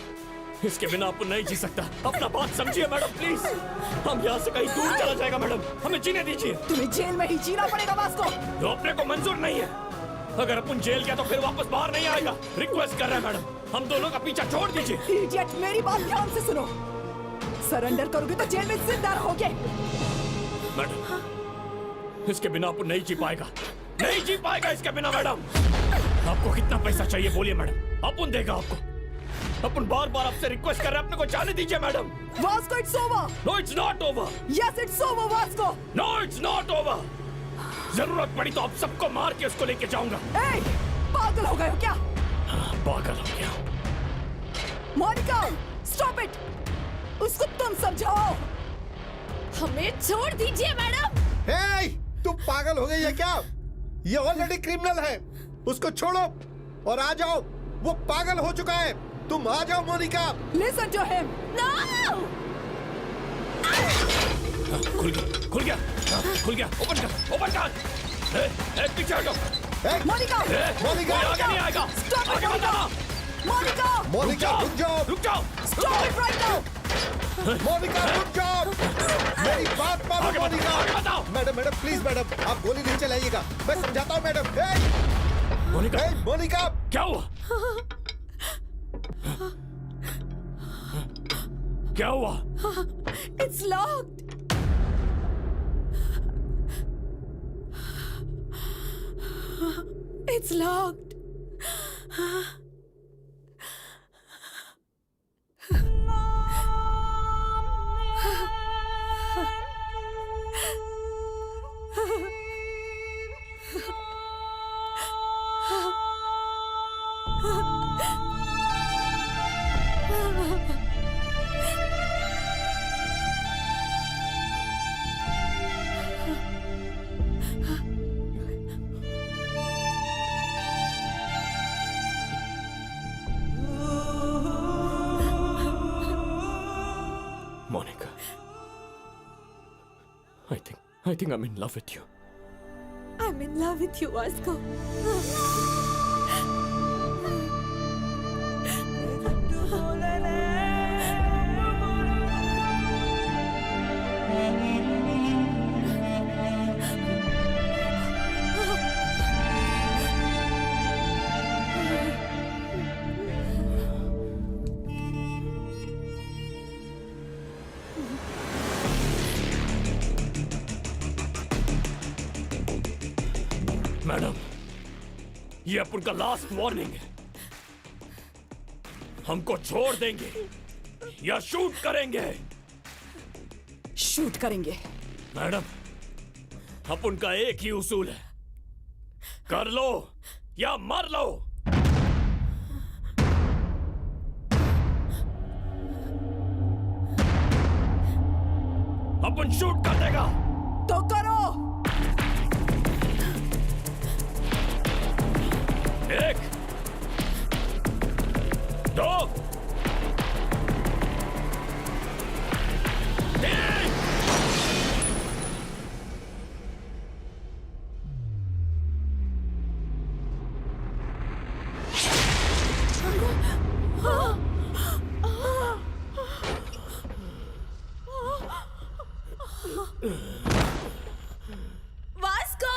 इसके बिना आपको नहीं जी सकता। अपना बात समझिए मैडम प्लीज। हम यहाँ से कहीं दूर चला जाएगा मैडम, हमें जीने दीजिए। तुम्हें जेल में ही जीना पड़ेगा वास्को। जो अपने को मंजूर नहीं है। अगर अपन जेल गया तो फिर वापस बाहर नहीं आएगा। रिक्वेस्ट कर रहे हैं मैडम, हम दोनों का पीछा छोड़ दीजिए। इडियट, मेरी बात ध्यान से सुनो। सरेंडर करोगे तो जेल में जिंदा रहोगे। मैडम, इसके बिना अपन नहीं जी पाएगा, नहीं जी पाएगा इसके बिना। मैडम, आपको कितना पैसा चाहिए बोलिए मैडम, अपन देगा आपको। अपन बार बार आपसे रिक्वेस्ट कर रहे हैं, अपने को जाने दीजिए madam. Vasco, it's over. No it's not over. Yes it's over Vasco. No it's not over. जरूरत पड़ी तो आप सबको मार के उसको लेके जाऊंगा। ए, पागल हो गए हो क्या? पागल हो गया। Monika, stop it. उसको तुम समझाओ। हमें छोड़ दीजिए मैडम। Hey! तुम पागल हो गई है क्या? ये ऑलरेडी क्रिमिनल है। उसको छोड़ो और आ जाओ। वो पागल हो चुका है। तुम आ जाओ Monika. Listen to him. No! खुल गया, ओपन कर। पीछे हटो। मोनिका! मोनिका! कोई आगे नहीं आएगा। Stop it, आगे मत आना। मोनिका! मोनिका रुक जाओ। Stop it right now! Monika रुक जाओ। मेरी बात मानो मोनिका। मैडम प्लीज मैडम, आप गोली नहीं चलाइएगा, मैं समझाता हूँ मैडम। मोनिका क्या हुआ? क्या हुआ? It's locked. It's locked. Monica, I think I'm in love with you. I'm in love with you, Vasco. Madam, ये अपन का लास्ट वार्निंग है। हमको छोड़ देंगे या शूट करेंगे? शूट करेंगे। मैडम, अपन का एक ही उसूल है, कर लो या मर लो। अपन शूट कर देगा तो करो। एक, दो, तीन। वास्को!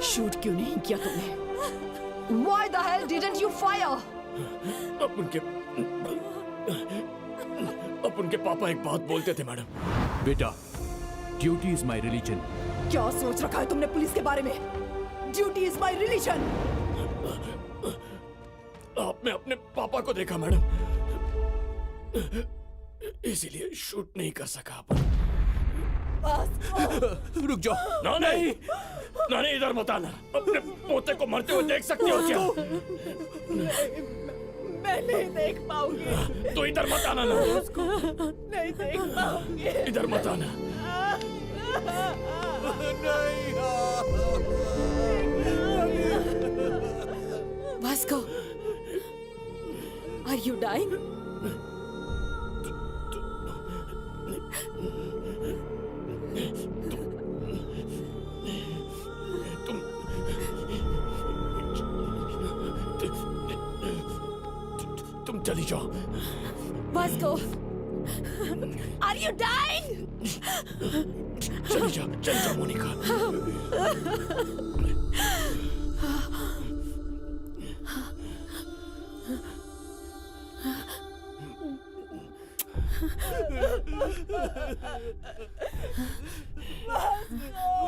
शूट क्यों नहीं किया तुमने? Why the hell didn't you fire? अपन के पापा एक बात बोलते थे मैडम। बेटा, ड्यूटी इज माई रिलीजन। क्या सोच रखा है तुमने पुलिस के बारे में? Duty is my religion. आपने अपने पापा को देखा मैडम, इसीलिए शूट नहीं कर सका अपन। रुक जाओ। ना नहीं, इधर मत आना। अपने पोते को मरते हुए देख सकते हो क्या? मैं नहीं देख पाऊंगी। तो इधर मत आना ना। नहीं देख पाऊंगी। इधर मत आना। Vasco, are you dying? तुम चली जाओ। Vasco, are you dying? चली जाओ Monika.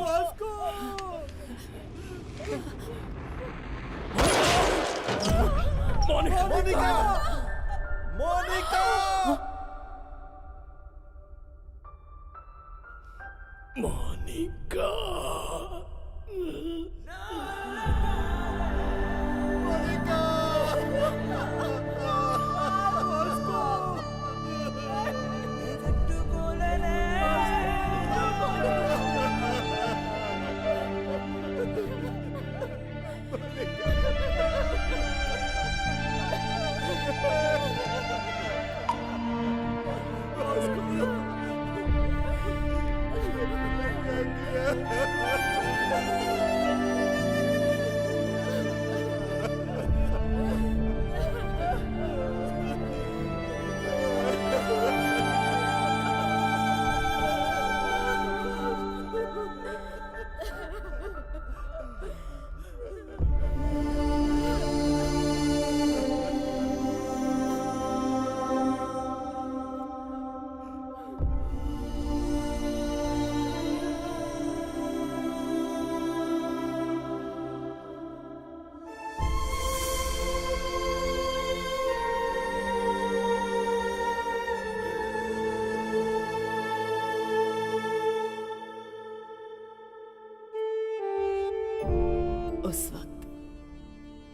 Vasco! Monika! Monica! Monica! Monica! Monika!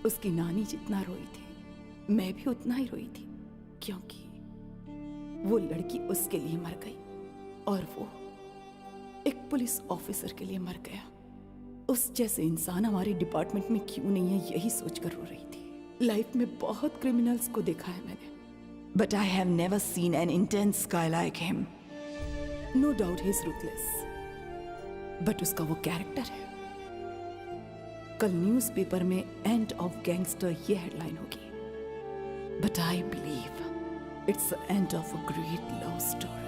उसकी नानी जितना रोई थी, मैं भी उतना ही रोई थी, क्योंकि वो लड़की उसके लिए मर गई और वो एक पुलिस ऑफिसर के लिए मर गया। उस जैसे इंसान हमारे डिपार्टमेंट में क्यों नहीं है, यही सोचकर रो रही थी। लाइफ में बहुत क्रिमिनल्स को देखा है मैंने, but I have never seen an intense guy like him. No doubt he is ruthless, but उसका वो कैरेक्टर है। कल न्यूज़पेपर में एंड ऑफ गैंगस्टर ये हेडलाइन होगी, but I believe it's the end of a great love story.